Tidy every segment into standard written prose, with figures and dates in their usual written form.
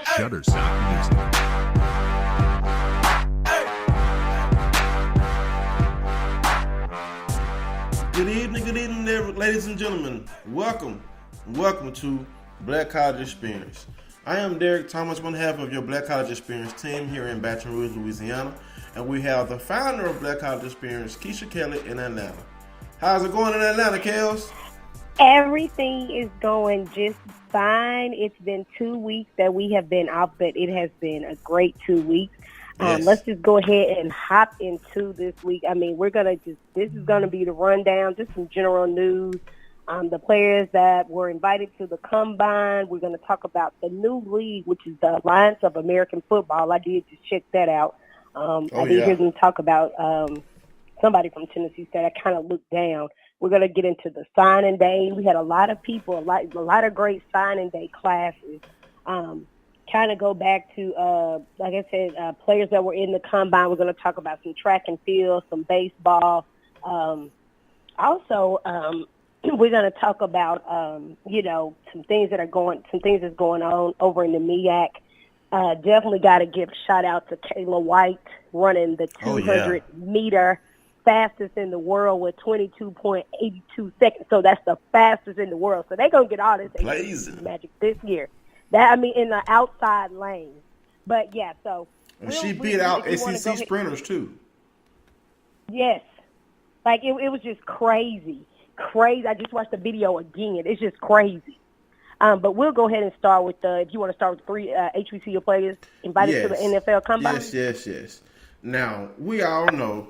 Shutterstock Music. Good evening, ladies and gentlemen. Welcome to Black College Experience. I am Derek Thomas, one half of your Black College Experience team here in Baton Rouge, Louisiana, and we have the founder of Black College Experience, Keisha Kelly, in Atlanta. How's it going in Atlanta, Kels? Everything is going just fine. It's been 2 weeks that we have been off, but it has been a great 2 weeks. Yes. Let's just go ahead and hop into this week. I mean, this is going to be the rundown, just some general news. The players that were invited to the Combine. We're going to talk about the new league, which is the Alliance of American Football. I did just check that out. I did hear them talk about somebody from Tennessee State. I kind of looked down. We're going to get into the signing day. We had a lot of people, a lot of great signing day classes. Kind of go back to, like I said, players that were in the Combine. We're going to talk about some track and field, some baseball. Also, we're going to talk about, some things that's going on over in the MEAC. Definitely got to give a shout out to Kayla White running the 200 meter fastest in the world with 22.82 seconds. So that's the fastest in the world. So they're going to get all this magic this year. In the outside lane. But, yeah, so. And she beat out SEC sprinters, too. Yes. Like, it was just crazy. I just watched the video again. It's just crazy. But we'll go ahead and start with if you want to start with three HBCU players invited to the NFL Combine. Yes. Now, we all know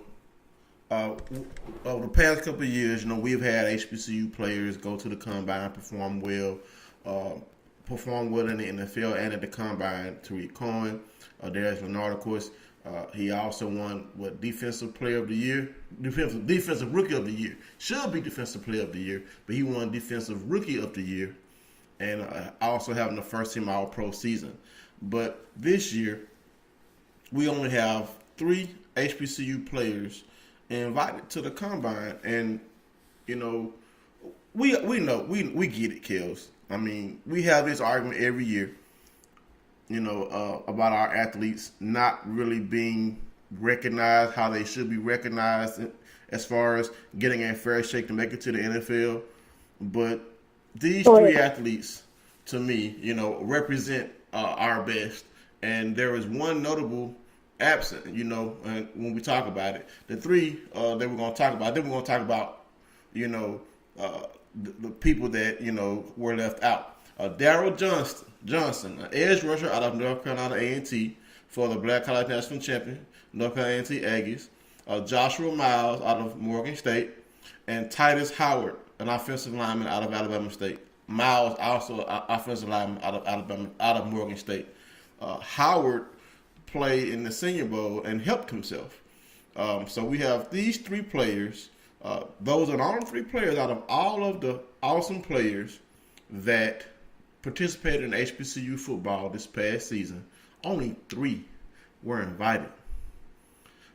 over the past couple of years, we've had HBCU players go to the Combine, perform well in the NFL and at the Combine. Tariq Cohen, Darius Leonard, of course. He also won Defensive Player of the Year, Defensive Rookie of the Year. Should be Defensive Player of the Year, but he won Defensive Rookie of the Year, and also having the first team All-Pro season. But this year, we only have 3 HBCU players invited to the Combine, and we know we get it, Kels. I mean, we have this argument every year, about our athletes not really being recognized how they should be recognized as far as getting a fair shake to make it to the NFL. But these 3 athletes, to me, represent our best. And there is one notable absent, when we talk about it. The 3 that we're going to talk about, then we're going to talk about, the people that, were left out. Darryl Johnson, an edge rusher out of North Carolina A&T for the Black College National Champion, North Carolina A&T Aggies. Joshua Miles out of Morgan State. And Titus Howard, an offensive lineman out of Alabama State. Miles, also an offensive lineman out of Morgan State. Howard played in the Senior Bowl and helped himself. So we have these 3 players. Those are the only 3 players out of all of the awesome players that participated in HBCU football this past season. Only 3 were invited.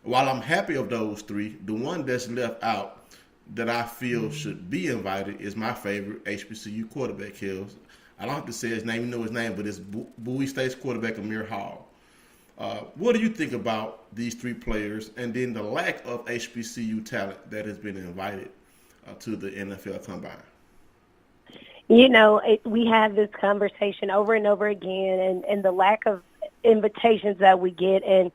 While I'm happy of those 3, the one that's left out that I feel should be invited is my favorite HBCU quarterback, Hills. I don't have to say his name, you know his name, but it's Bowie State's quarterback, Amir Hall. What do you think about these 3 players and then the lack of HBCU talent that has been invited to the NFL Combine? We have this conversation over and over again, and the lack of invitations that we get. And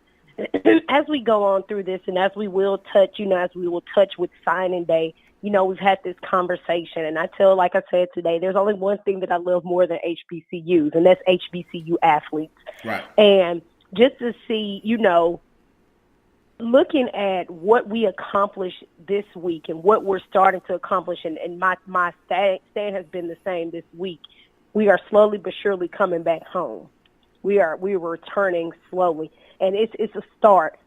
as we go on through this, and as we will touch with signing day, we've had this conversation. And like I said today, there's only one thing that I love more than HBCUs, and that's HBCU athletes. Right. And just to see, looking at what we accomplished this week and what we're starting to accomplish, and my stand has been the same this week. We are slowly but surely coming back home. We are returning slowly, and it's a start.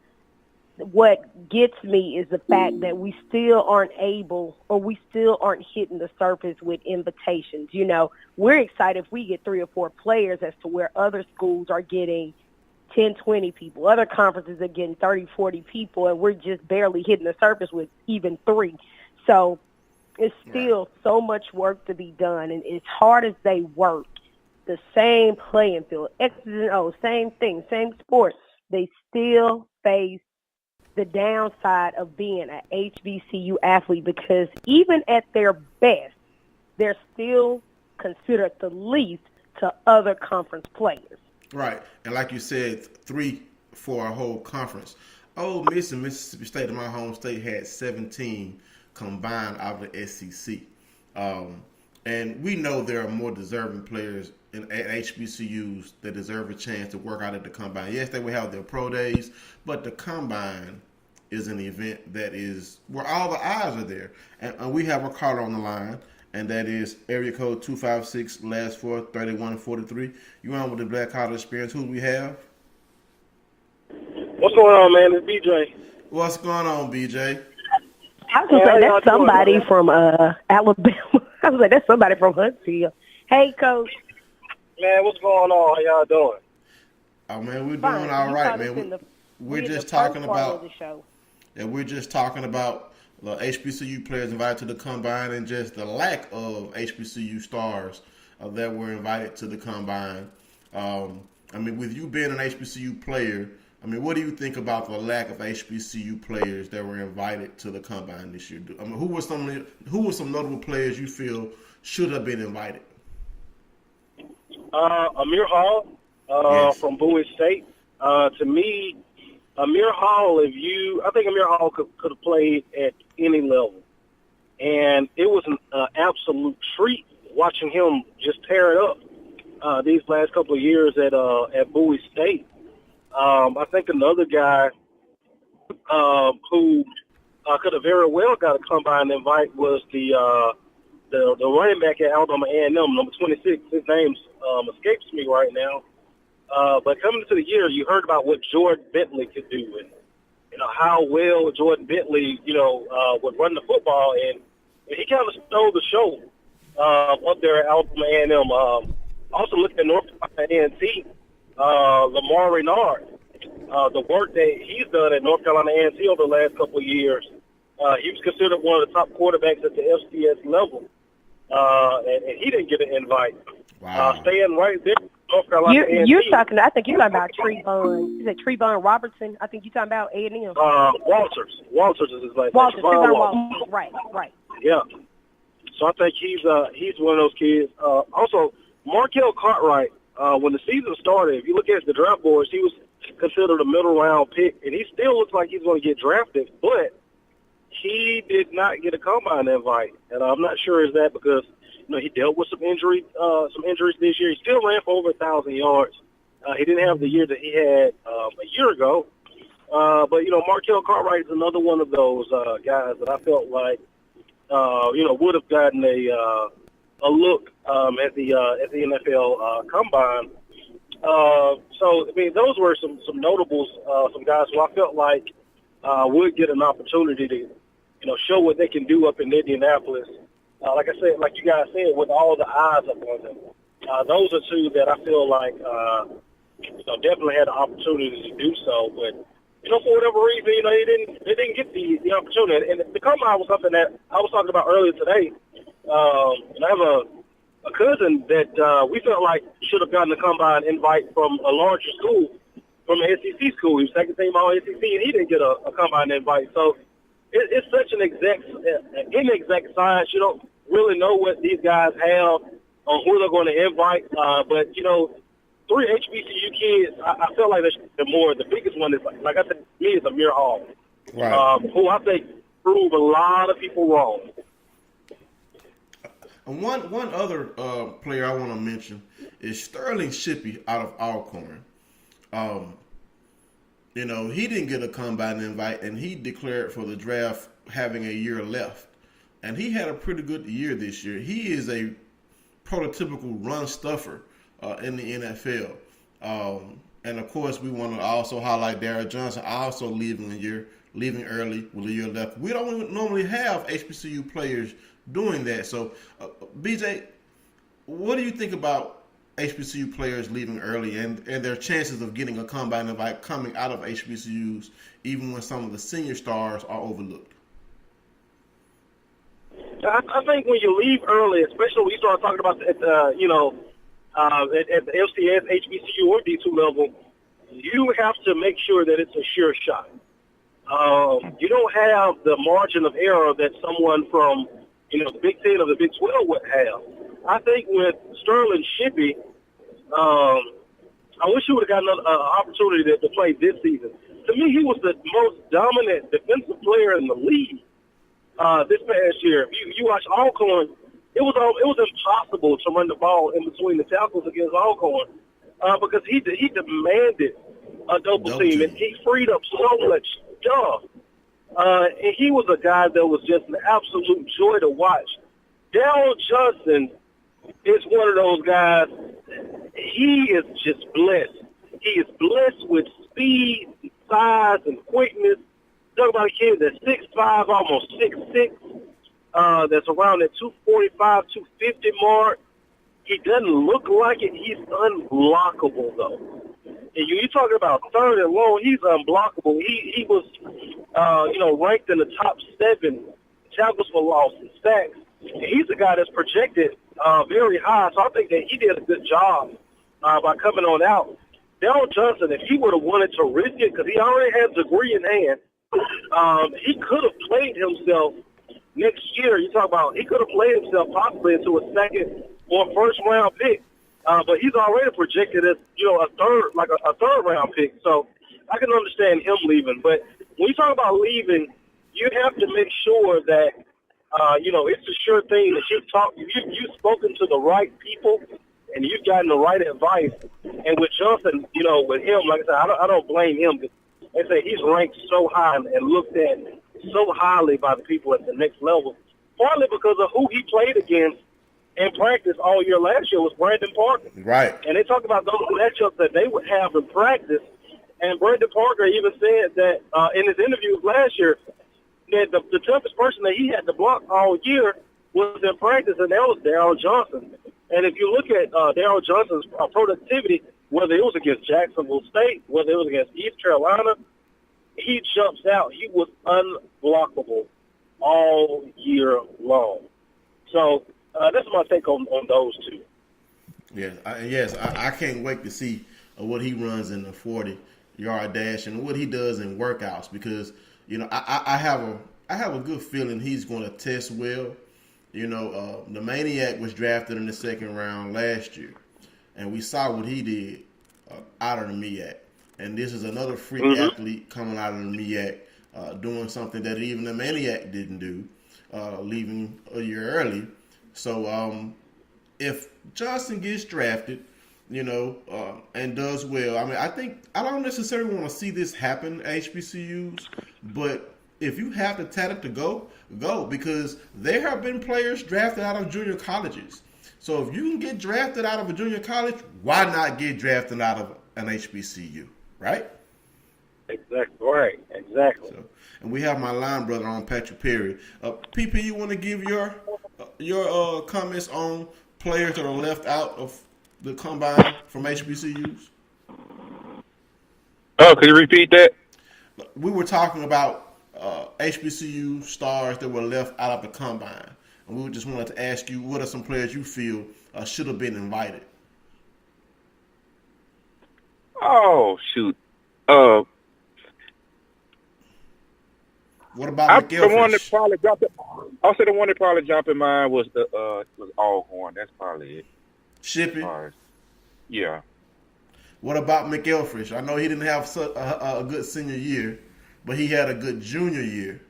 What gets me is the fact that we still aren't hitting the surface with invitations. We're excited if we get 3 or 4 players as to where other schools are getting 10, 20 people. Other conferences are getting 30, 40 people, and we're just barely hitting the surface with even 3. So it's still so much work to be done. And as hard as they work, the same playing field, X's and O's, same thing, same sport, they still face the downside of being an HBCU athlete because even at their best, they're still considered the least to other conference players. Right. And like you said, 3 for a whole conference. Ole Miss and Mississippi State, my home state, had 17 combined out of the SEC. And we know there are more deserving players at HBCUs that deserve a chance to work out at the combine. Yes, they will have their pro days, but the combine is an event that is where all the eyes are there. And we have a caller on the line, and that is area code 256, last 4, 3143. You on with the Black College Experience. Who do we have? What's going on, man? It's BJ. What's going on, BJ? I was going to say, that's somebody from Alabama. I was like, that's somebody from Huntsville. Hey, Coach. Man, what's going on? How y'all doing? Oh, man, we're doing all right, man. We're just talking about the show. And we're just talking about the HBCU players invited to the combine and just the lack of HBCU stars that were invited to the combine. I mean, with you being an HBCU player, I mean, what do you think about the lack of HBCU players that were invited to the combine this year? I mean, who were some notable players you feel should have been invited? Amir Hall Yes. from Bowie State. To me, Amir Hall, I think Amir Hall could have played at any level. And it was an absolute treat watching him just tear it up these last couple of years at Bowie State. I think another guy who could have very well got a combine invite was the running back at Alabama A&M, number 26. His name escapes me right now. But coming into the year, you heard about what Jordan Bentley could do, and how well Jordan Bentley, would run the football, and he kind of stole the show up there at Alabama A&M. Also looking at North Carolina A&T, Lamar Renard, the work that he's done at North Carolina A&T over the last couple of years. He was considered one of the top quarterbacks at the FCS level, and he didn't get an invite. Wow. Staying right there, North Carolina A&T. I think you're talking about Trevon. Is it Trevon Robertson? I think you're talking about A&M. Walters. Walters is his last name. Trevon Walters. Right. Yeah. So I think he's one of those kids. Also, Markel Cartwright, when the season started, if you look at the draft boards, he was considered a middle round pick, and he still looks like he's going to get drafted, but he did not get a combine invite. And I'm not sure is that because he dealt with some injuries this year. He still ran for over 1,000 yards. He didn't have the year that he had a year ago. But Markel Cartwright is another one of those guys that I felt like would have gotten a look at the NFL combine. So I mean, those were some notables, some guys who I felt like would get an opportunity to show what they can do up in Indianapolis. Like I said, like you guys said, with all the eyes up on them, those are two that I feel like definitely had the opportunity to do so. But for whatever reason, they didn't get the opportunity. And the combine was something that I was talking about earlier today. And I have a cousin that we felt like should have gotten a combine invite from a larger school, from an SEC school. He was second team all SEC, and he didn't get a combine invite. So it's such an inexact science. You don't really know what these guys have on who they're going to invite. But 3 HBCU kids, I feel like there's more. The biggest one is, like I said, to me, is Amir Hall, Right. who I think proved a lot of people wrong. And one other player I want to mention is Sterling Shippey out of Alcorn. He didn't get a combine invite, and he declared for the draft having a year left. And he had a pretty good year this year. He is a prototypical run stuffer in the NFL. And, of course, we want to also highlight Darrell Johnson also leaving early with a year left. We don't normally have HBCU players doing that. So, BJ, what do you think about HBCU players leaving early and their chances of getting a combine invite coming out of HBCUs, even when some of the senior stars are overlooked? I think when you leave early, especially when you start talking about at the FCS, HBCU, or D2 level, you have to make sure that it's a sure shot. You don't have the margin of error that someone from, the Big 10 or the Big 12 would have. I think with Sterling Shippey, I wish he would have gotten an opportunity to play this season. To me, he was the most dominant defensive player in the league this past year. You watch Alcorn, it was impossible to run the ball in between the tackles against Alcorn because he demanded a double team, and he freed up so much stuff. And he was a guy that was just an absolute joy to watch. Darryl Johnson is one of those guys. He is just blessed. He is blessed with speed, size, and quickness. Talk about a kid that's 6'5", almost 6'6", that's around that 245, 250 mark. He doesn't look like it. He's unblockable, though. And you're talking about third and long, he's unblockable. He was, ranked in the top 7 tackles for loss and sacks. And he's a guy that's projected very high, so I think that he did a good job by coming on out. Darryl Johnson, if he would have wanted to risk it, because he already had a degree in hand, he could have played himself next year. You talk about he could have played himself possibly into a second or first round pick, but he's already projected as a third round pick. So I can understand him leaving. But when you talk about leaving, you have to make sure that it's a sure thing that you've spoken to the right people and you've gotten the right advice. And with Johnson, with him, like I said, I don't blame him. They say he's ranked so high and looked at so highly by the people at the next level, partly because of who he played against in practice all year last year was Brandon Parker. Right. And they talk about those matchups that they would have in practice. And Brandon Parker even said that in his interviews last year that the toughest person that he had to block all year was in practice, and that was Darryl Johnson. And if you look at Darryl Johnson's productivity, whether it was against Jacksonville State, whether it was against East Carolina, he jumps out. He was unblockable all year long. So that's my take on those two. Yes, I can't wait to see what he runs in the 40-yard dash and what he does in workouts because I have a good feeling he's going to test well. The Maniac was drafted in the second round last year, and we saw what he did out of the MEAC. And this is another freak athlete coming out of the MEAC, doing something that even the Maniac didn't do, leaving a year early. So if Johnson gets drafted, and does well, I don't necessarily want to see this happen at HBCUs, but if you have the talent to go, because there have been players drafted out of junior colleges. So if you can get drafted out of a junior college, why not get drafted out of an HBCU, right? Exactly right. Exactly. So, and we have my line brother on, Patrick Perry. PP, you want to give your comments on players that are left out of the combine from HBCUs? Oh, could you repeat that? We were talking about HBCU stars that were left out of the combine, and we just wanted to ask you, what are some players you feel should have been invited? Oh shoot! What about the one that probably jumped? I'll say the one that probably jumped in mind was was Alcorn. That's probably it. Shippey? Yeah. What about McElfresh? I know he didn't have a good senior year, but he had a good junior year.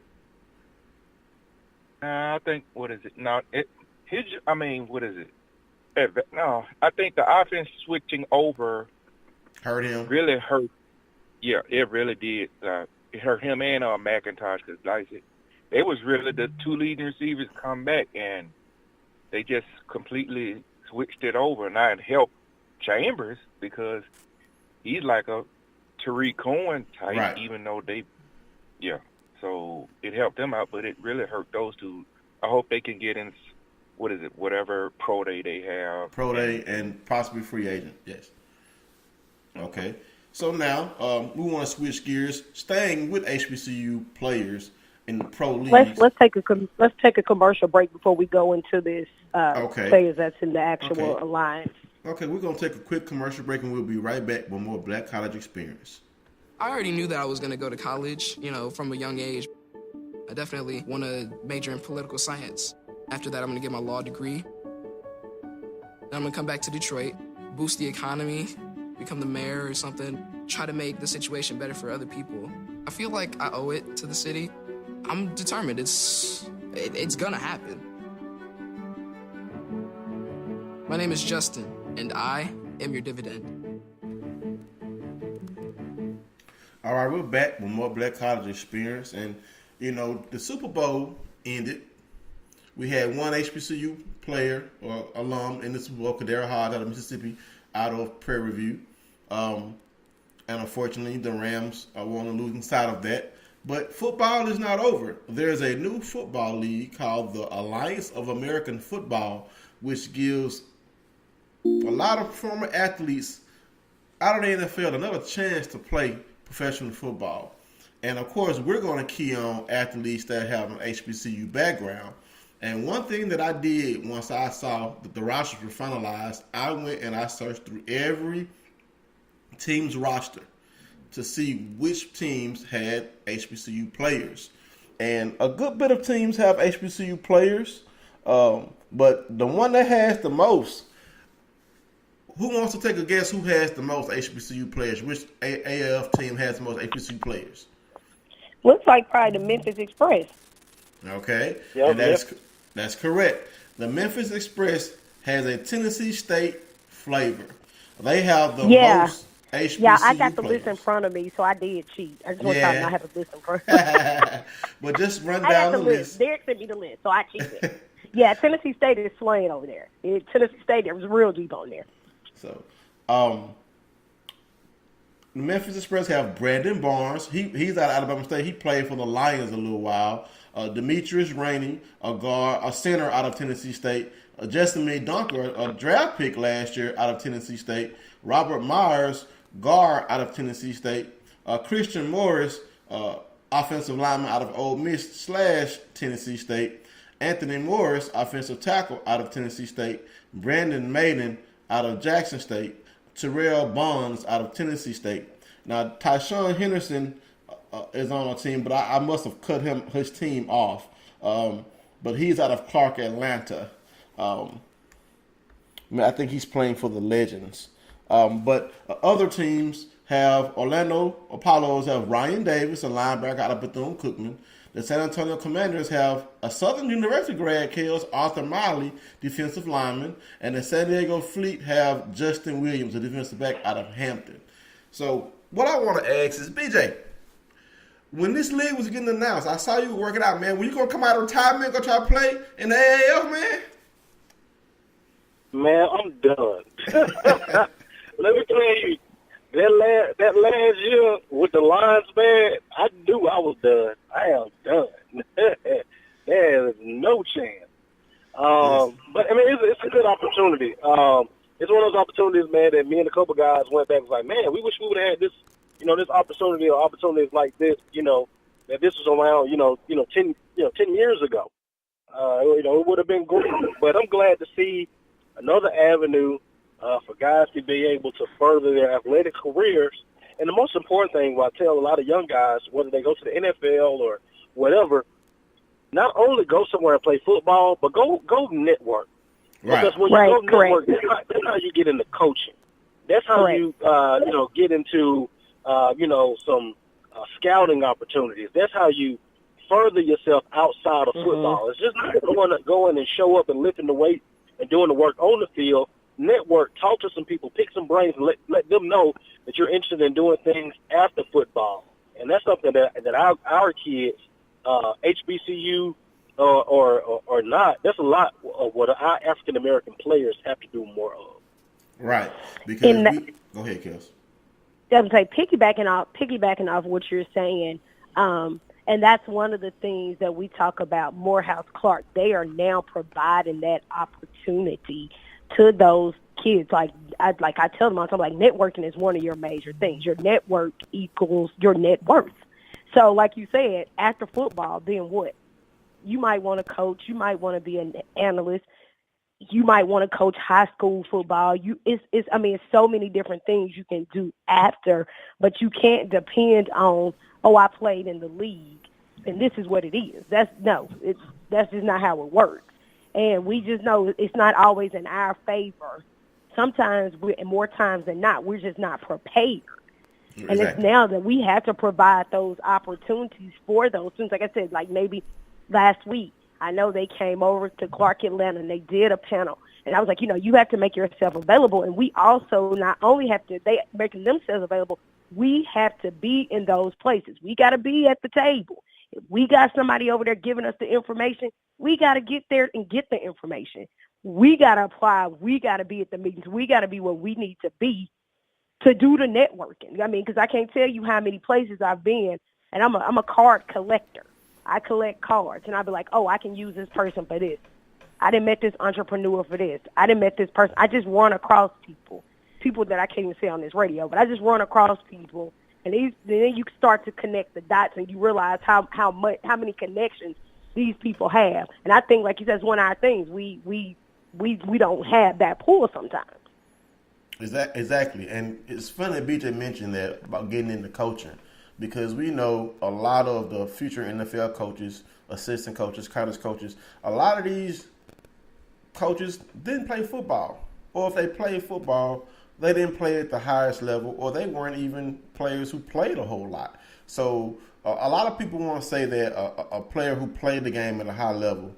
I think, what is it? No, what is it? No, I think the offense switching over hurt him. Really hurt. Yeah, it really did. It hurt him and McIntosh because, like I said, they was really the two leading receivers come back, and they just completely switched it over, and that helped Chambers because he's like a Tariq Cohen type, right. Even though so it helped them out, but it really hurt those two. I hope they can get in, whatever pro day they have. Pro day and possibly free agent, yes. Okay. So now we want to switch gears, staying with HBCU players in the pro leagues. Let's take a commercial break before we go into this players that's in the actual alliance. Okay, we're going to take a quick commercial break, and we'll be right back with more Black College Experience. I already knew that I was going to go to college, from a young age. I definitely want to major in political science. After that, I'm going to get my law degree. Then I'm going to come back to Detroit, boost the economy, become the mayor or something, try to make the situation better for other people. I feel like I owe it to the city. I'm determined. It's going to happen. My name is Justin, and I am your dividend. All right, we're back with more Black College Experience. And, the Super Bowl ended. We had one HBCU player or alum in the Super Bowl, Kadera Hodge out of Mississippi, out of Prairie View. And unfortunately, the Rams were on the losing side of that. But football is not over. There's a new football league called the Alliance of American Football, which gives a lot of former athletes out of the NFL another chance to play professional football. And, of course, we're going to key on athletes that have an HBCU background. And one thing that I did once I saw that the rosters were finalized, I went and I searched through every team's roster to see which teams had HBCU players. And a good bit of teams have HBCU players, but the one that has the most, who wants to take a guess who has the most HBCU players? Which AAF team has the most HBCU players? Looks like probably the Memphis Express. Okay, Yep, and that's correct. The Memphis Express has a Tennessee State flavor. They have the most HBCU Yeah, I got the players. list in front of me, so I did cheat. I just want y'all to know I have a list in front of me. But just run I down got the the list. Derek sent me the list, so I cheated. Yeah, Tennessee State is slaying over there. Tennessee State, there was real deep on there. So, the Memphis Express have Brandon Barnes. He's out of Alabama State. He played for the Lions a little while. Demetrius Rainey, a center out of Tennessee State. Justin Dunker, a draft pick last year out of Tennessee State. Robert Myers, guard out of Tennessee State. Christian Morris, offensive lineman out of Ole Miss / Tennessee State. Anthony Morris, offensive tackle out of Tennessee State. Brandon Maiden out of Jackson State. Terrell Bonds out of Tennessee State. Now, Tyshawn Henderson is on a team, but I must have cut his team off. But he's out of Clark, Atlanta. I think he's playing for the Legends. But other teams have Orlando Apollos have Ryan Davis, a linebacker out of Bethune-Cookman. The San Antonio Commanders have a Southern University grad, Kales Arthur Miley, defensive lineman. And the San Diego Fleet have Justin Williams, a defensive back out of Hampton. So what I want to ask is, BJ, when this league was getting announced, I saw you working out, man. Were you going to come out of retirement and go try to play in the AAF, man? Man, I'm done. Let me tell you, that last year with the Lions, man, I knew I was done. I am done. There is no chance. But, I mean, it's a good opportunity. It's one of those opportunities, man, that me and a couple guys went back and was like, man, we wish we would have had this, this opportunity or opportunities like this, that this was around, 10 years ago. It would have been great. But I'm glad to see another avenue for guys to be able to further their athletic careers. And the most important thing, what I tell a lot of young guys, whether they go to the NFL or whatever, not only go somewhere and play football, but go network. Right. Because when you go network, that's how you get into coaching. That's how you, get into, some scouting opportunities. That's how you further yourself outside of football. It's just not going and show up and lifting the weight and doing the work on the field. Network, talk to some people, pick some brains, and let them know that you're interested in doing things after football. And that's something that our kids, HBCU or not, that's a lot of what our African American players have to do more of. Right. Because go ahead, Kels. I was like piggybacking off what you're saying, and that's one of the things that we talk about. Morehouse Clark, they are now providing that opportunity to those kids. Like I tell them all the time, like networking is one of your major things. Your network equals your net worth. So like you said, after football, then what? You might want to coach. You might want to be an analyst. you might want to coach high school football. It's so many different things you can do after, but you can't depend on, I played in the league and this is what it is. That's just not how it works. And we just know it's not always in our favor. Sometimes, and more times than not, we're just not prepared. Exactly. And it's now that we have to provide those opportunities for those students. Like I said, like maybe last week, I know they came over to Clark Atlanta and they did a panel. And I was like, you have to make yourself available. And we also not only have to, they making themselves available, we have to be in those places. We got to be at the table. If we got somebody over there giving us the information, we got to get there and get the information. We got to apply. We got to be at the meetings. We got to be where we need to be to do the networking. I mean, because I can't tell you how many places I've been, and I'm a card collector. I collect cards, and I'll be like, I can use this person for this. I didn't met this entrepreneur for this. I didn't met this person. I just run across people that I can't even say on this radio, but I just run across people, and then you start to connect the dots, and you realize how many connections these people have. And I think, like you said, it's one of our things. We don't have that pool sometimes. Exactly, and it's funny BJ mentioned that about getting into coaching, because we know a lot of the future NFL coaches, assistant coaches, college coaches, a lot of these coaches didn't play football. Or if they played football, they didn't play at the highest level, or they weren't even players who played a whole lot. So a lot of people want to say that a player who played the game at a high level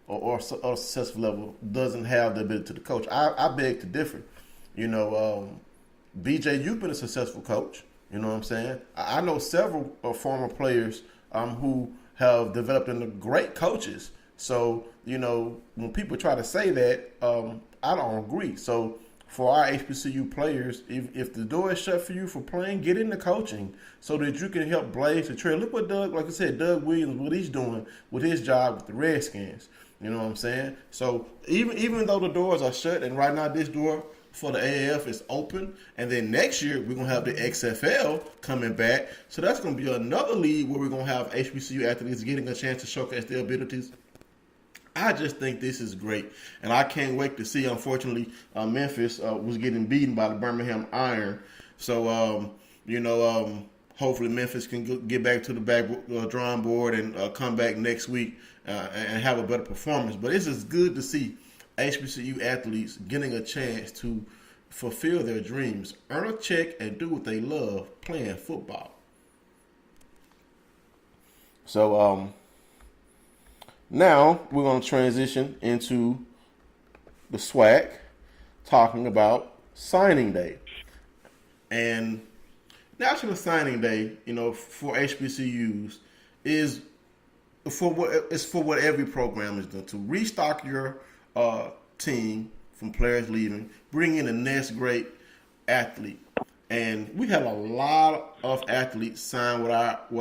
or a successful level doesn't have the ability to coach. I beg to differ. BJ, you've been a successful coach. You know what I'm saying? I know several former players who have developed into great coaches. So, when people try to say that, I don't agree. So, for our HBCU players, if the door is shut for you for playing, get into coaching so that you can help blaze the trail. Look what Doug Williams, what he's doing with his job with the Redskins. You know what I'm saying? So, even though the doors are shut, and right now this door for the AAF is open, and then next year we're going to have the XFL coming back. So that's going to be another league where we're going to have HBCU athletes getting a chance to showcase their abilities. I just think this is great, and I can't wait to see. Unfortunately, Memphis was getting beaten by the Birmingham Iron. So, hopefully Memphis can get back to the drawing board and come back next week and have a better performance. But it's just good to see HBCU athletes getting a chance to fulfill their dreams, earn a check, and do what they love, playing football. So now we're going to transition into the SWAC, talking about signing day. And National Signing Day, for HBCUs is for what every program is done, to restock your team from players leaving, bring in the next great athlete. And we had a lot of athletes sign with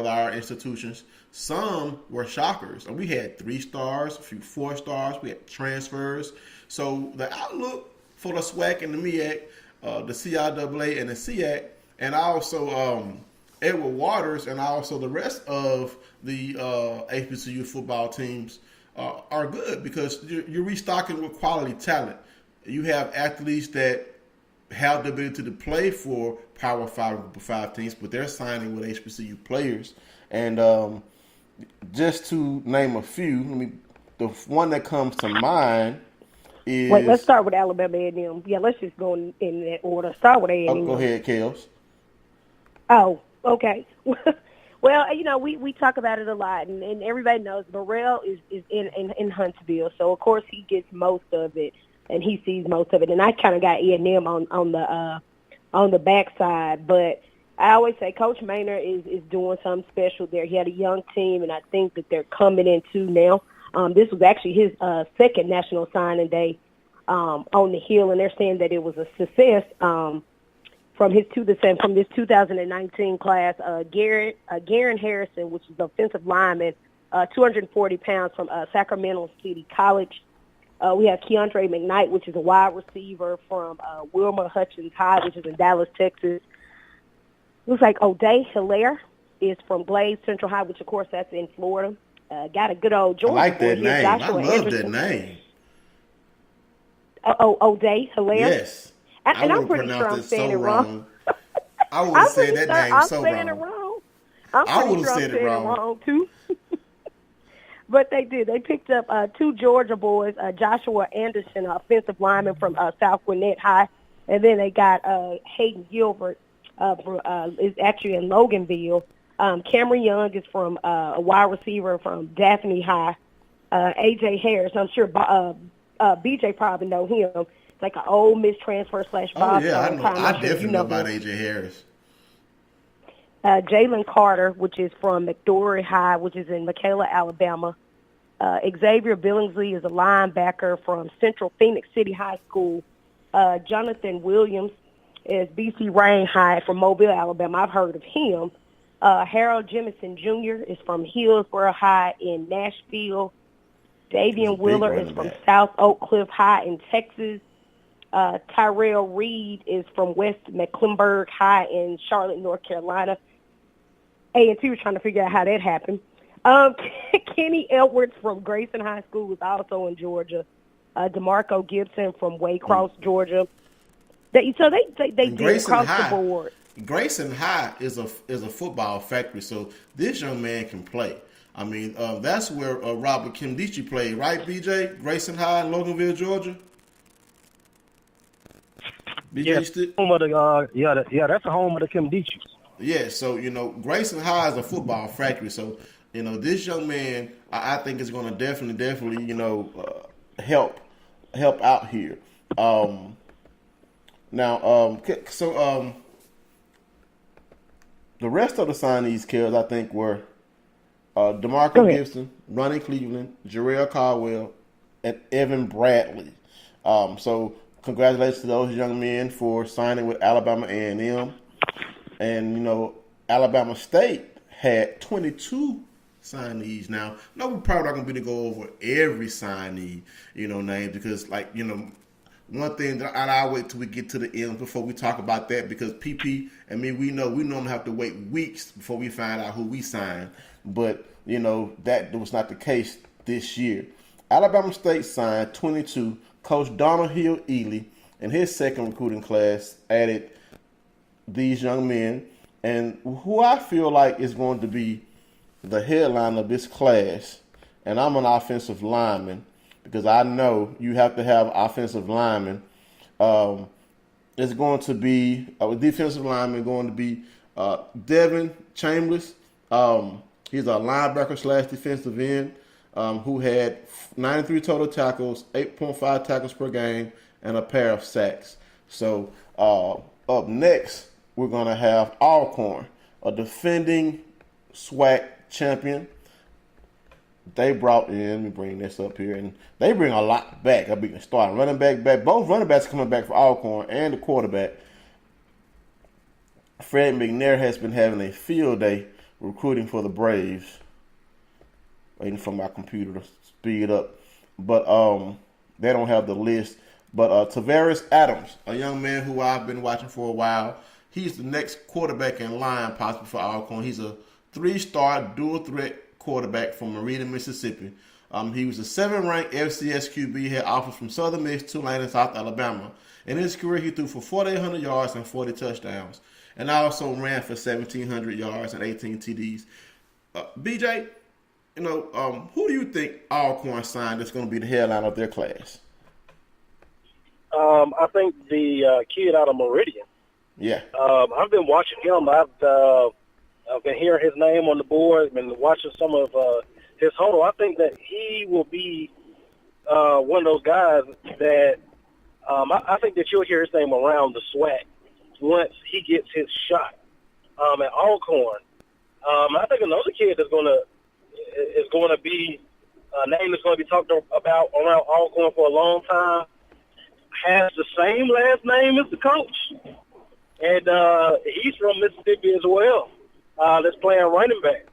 our institutions. Some were shockers. And we had 3 stars, a few 4 stars. We had transfers. So the outlook for the SWAC and the MEAC, the CIAA and the SEAC, and also Edward Waters, and also the rest of the HBCU football teams are good, because you're restocking with quality talent. You have athletes that have the ability to play for Power 5 teams, but they're signing with HBCU players. And just to name a few, the one that comes to mind is... Wait, let's start with Alabama A&M. Yeah, let's just go in that order. Start with A&M. Go ahead, Kels. Oh, okay. Well, we talk about it a lot, and everybody knows Burrell is in Huntsville, so of course he gets most of it, and he sees most of it. And I kind of got E&M on the backside, but I always say Coach Maynard is doing something special there. He had a young team, and I think that they're coming into now. This was actually his second National Signing Day on the Hill, and they're saying that it was a success. From this 2019 class, Garen Harrison, which is the offensive lineman, 240 pounds from Sacramento City College. We have Keandre McKnight, which is a wide receiver from Wilmer Hutchins High, which is in Dallas, Texas. Looks like O'Day Hilaire is from Glade Central High, which, of course, that's in Florida. Got a good old Georgia. I like that name. Joshua I love that name. O'Day, Hilaire. Yes. And I'm pretty sure I'm saying it wrong. I would have said that name so wrong. It wrong. I'm pretty sure I'm saying it wrong too. But they did. They picked up two Georgia boys, Joshua Anderson, offensive lineman from South Gwinnett High, and then they got Hayden Gilbert, is actually in Loganville. Cameron Young is from a wide receiver from Daphne High. A.J. Harris, I'm sure BJ probably know him. It's like an Ole Miss transfer / Bob. Oh, yeah, I know. I definitely know about A.J. Harris. Jalen Carter, which is from McDory High, which is in Michaela, Alabama. Xavier Billingsley is a linebacker from Central Phoenix City High School. Jonathan Williams is BC Rain High from Mobile, Alabama. I've heard of him. Harold Jemison Jr. is from Hillsborough High in Nashville. Davian Wheeler is from South Oak Cliff High in Texas. Tyrell Reed is from West Mecklenburg High in Charlotte, North Carolina. A&T was trying to figure out how that happened. Kenny Edwards from Grayson High School is also in Georgia. DeMarco Gibson from Waycross, Georgia. They did across the board. Grayson High is a football factory, so this young man can play. I mean, that's where Robert Kimdichie played, right, BJ? Grayson High in Loganville, Georgia? BJ, home of the, that's the home of the Kimdichies. Yeah, so, Grayson High is a football factory. So, this young man, I think is going to definitely, help out here. The rest of the signees, Kells, I think, were DeMarco Gibson, Ronnie Cleveland, Jarrell Caldwell, and Evan Bradley. So congratulations to those young men for signing with Alabama A&M. And, Alabama State had 22 signees. Now, no, we're probably not going to be to go over every signee, name, because, one thing that I'll wait till we get to the end before we talk about that, because PP and me, we normally have to wait weeks before we find out who we sign. But, that was not the case this year. Alabama State signed 22. Coach Donald Hill Ely in his second recruiting class added these young men, and who I feel like is going to be the headline of this class, and I'm an offensive lineman, because I know you have to have offensive linemen. It's going to be a defensive lineman going to be Devin Chambers. He's a linebacker / defensive end who had 93 total tackles, 8.5 tackles per game, and a pair of sacks. So up next, we're going to have Alcorn, a defending SWAC champion. They brought in, let me bring this up here, and they bring a lot back. I'll be starting running back. Both running backs coming back for Alcorn and the quarterback. Fred McNair has been having a field day recruiting for the Braves. Waiting for my computer to speed up. But they don't have the list. But Tavares Adams, a young man who I've been watching for a while, he's the next quarterback in line possible for Alcorn. He's a 3-star dual-threat quarterback from Marina, Mississippi. He was a 7th-ranked FCS QB, had offers from Southern Miss, Tulane, and South Alabama. In his career, he threw for 4,800 yards and 40 touchdowns, and also ran for 1,700 yards and 18 TDs. BJ, who do you think Alcorn signed that's going to be the headline of their class? I think the kid out of Meridian. Yeah. I've been watching him. I've been hearing his name on the board, been watching some of his huddle. I think that he will be one of those guys that I think that you'll hear his name around the SWAC once he gets his shot at Alcorn. I think another kid is going to be a name that's going to be talked about around Alcorn for a long time. Has the same last name as the coach, and he's from Mississippi as well. That's playing running back,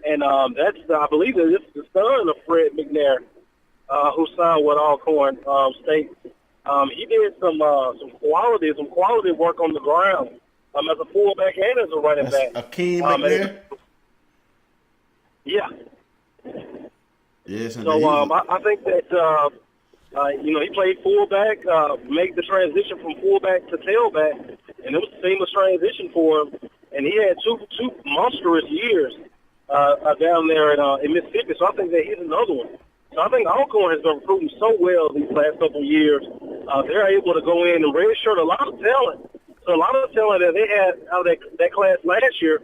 and that's I believe that this is the son of Fred McNair, who signed with Alcorn State. He did some quality work on the ground as a fullback and as a running back. Akeem McNair. Yeah. Yes. So I think that He played fullback, made the transition from fullback to tailback, and it was a seamless transition for him. And he had two monstrous years down there in Mississippi. So I think that he's another one. So I think Alcorn has been recruiting so well these last couple of years. They're able to go in and redshirt a lot of talent. So a lot of the talent that they had out of that class last year,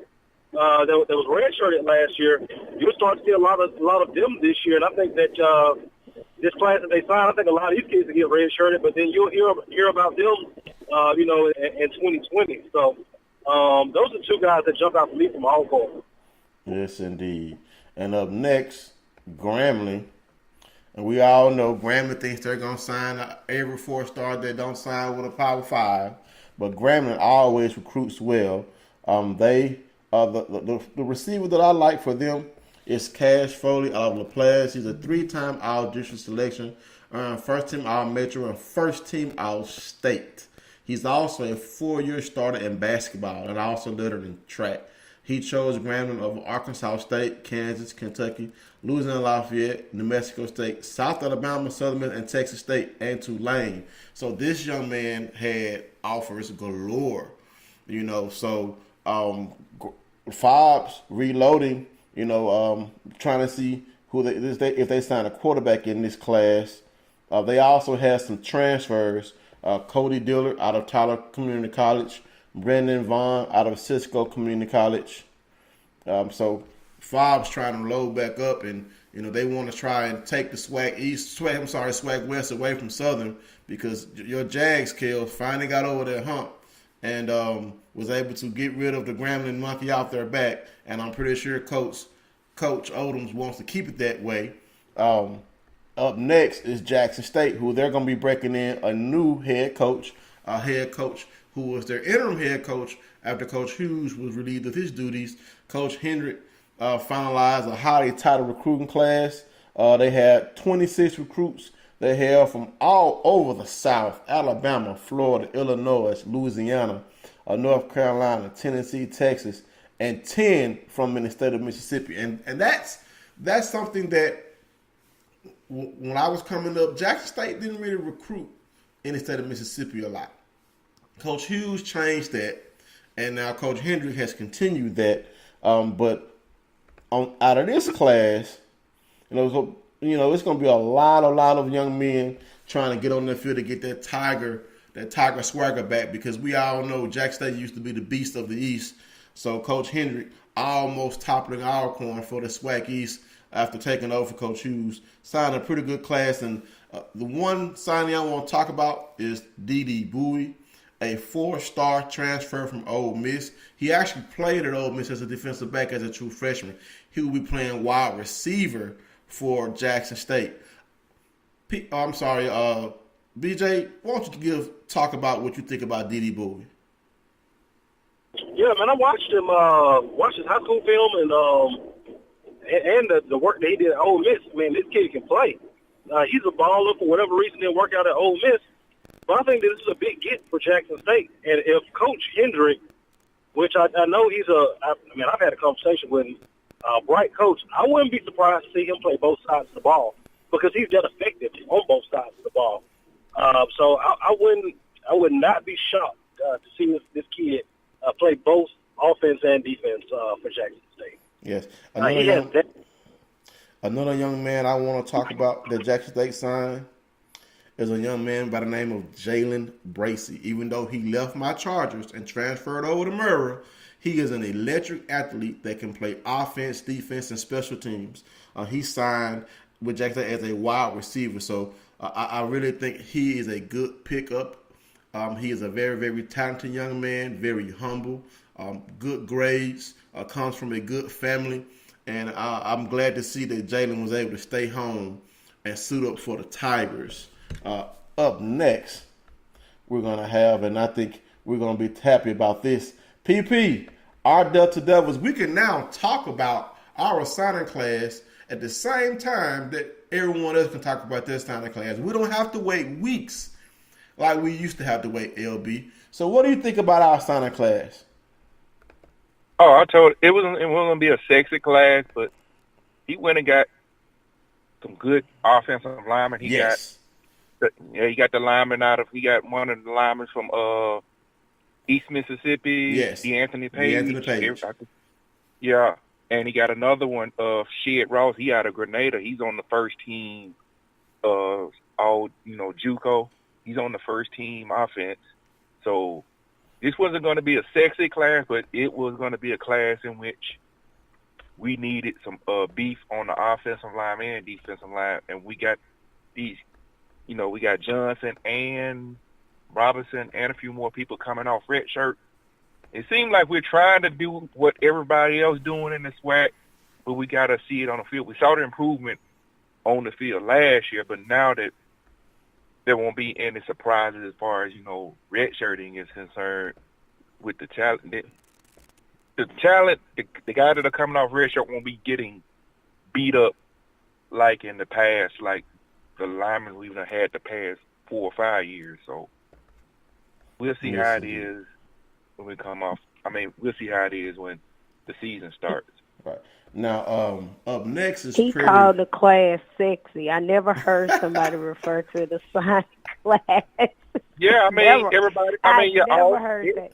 that was redshirted last year, you'll start to see a lot of them this year. And I think that this class that they signed, I think a lot of these kids will get redshirted, but then you'll hear about them, in 2020. So those are two guys that jump out for me from Alcorn. Yes, indeed. And up next, Grambling. And we all know Grambling thinks they're going to sign every 4-star that don't sign with a Power 5. But Grambling always recruits well. The receiver that I like for them is Cash Foley out of LaPlace. He's a 3-time All-District selection, earned first-team All-Metro and first-team All-State. He's also a 4-year starter in basketball and also lettered in track. He chose Grambling over Arkansas State, Kansas, Kentucky, Louisiana Lafayette, New Mexico State, South Alabama, Southern Miss, and Texas State, and Tulane. So this young man had offers galore, So Fobbs reloading, trying to see if they sign a quarterback in this class. They also have some transfers. Cody Dillard out of Tyler Community College, Brandon Vaughn out of Cisco Community College. So Fobbs trying to load back up, and they want to try and take the Swag West away from Southern, because your Jags, Kels, finally got over their hump and was able to get rid of the Grambling monkey out their back. And I'm pretty sure Coach Odoms wants to keep it that way. Up next is Jackson State, who they're going to be breaking in a new head coach who was their interim head coach after Coach Hughes was relieved of his duties. Coach Hendrick finalized a highly titled recruiting class. They had 26 recruits. They hailed from all over the South: Alabama, Florida, Illinois, Louisiana, North Carolina, Tennessee, Texas, and 10 from the state of Mississippi. And that's something that when I was coming up, Jackson State didn't really recruit in the state of Mississippi a lot. Coach Hughes changed that, and now Coach Hendrick has continued that. But out of this class, it's going to be a lot of young men trying to get on the field to get that Tiger swagger back, because we all know Jackson State used to be the beast of the East. So Coach Hendrick almost toppling Alcorn for the SWAC East after taking over for Coach Hughes. Signed a pretty good class, and the one signing I want to talk about is D.D. Bowie, a 4-star transfer from Ole Miss. He actually played at Ole Miss as a defensive back as a true freshman. He will be playing wide receiver for Jackson State. BJ, why don't you talk about what you think about D.D. Bowie? Yeah, man, I watched him, watched his high school film and the work that he did at Ole Miss. Man, this kid can play. He's a baller. For whatever reason, didn't work out at Ole Miss. But I think this is a big get for Jackson State. And if Coach Hendrick, which I know I've had a conversation with him, bright coach, I wouldn't be surprised to see him play both sides of the ball, because he's that effective on both sides of the ball. So I would not be shocked to see this kid play both offense and defense for Jackson State. Yes. Another young man I want to talk about that Jackson State signed is a young man by the name of Jalen Bracey. Even though he left my Chargers and transferred over to Murrah, he is an electric athlete that can play offense, defense, and special teams. He signed with Jackson State as a wide receiver, so I really think he is a good pickup. He is a very, very talented young man, very humble, good grades, comes from a good family, and I'm glad to see that Jalen was able to stay home and suit up for the Tigers. Up next, we're going to have, and I think we're going to be happy about this, PP, our Delta Devils. We can now talk about our signing class at the same time that everyone else can talk about their signing class. We don't have to wait weeks like we used to have to wait, LB. So what do you think about our signing class? Oh, I told it wasn't going to be a sexy class, but he went and got some good offensive linemen. He got He got the lineman he got one of the linemen from East Mississippi. Yes. DeAnthony Page. DeAnthony Page. Yeah. And he got another one, Shed Ross. He out of Grenada. He's on the first team, JUCO. He's on the first team offense. So this wasn't going to be a sexy class, but it was going to be a class in which we needed some beef on the offensive line and defensive line. And we got these, we got Johnson and Robinson and a few more people coming off red shirt. It seemed like we're trying to do what everybody else doing in the SWAC, but we got to see it on the field. We saw the improvement on the field last year, but now that there won't be any surprises as far as, redshirting is concerned with the talent. The talent, the guys that are coming off redshirt won't be getting beat up like in the past, like the linemen we've had the past 4 or 5 years. So we'll see how it is when we come off. We'll see how it is when the season starts. Right. Now, up next is he called the class sexy. I never heard somebody refer to the science class. Yeah, everybody. Never heard that.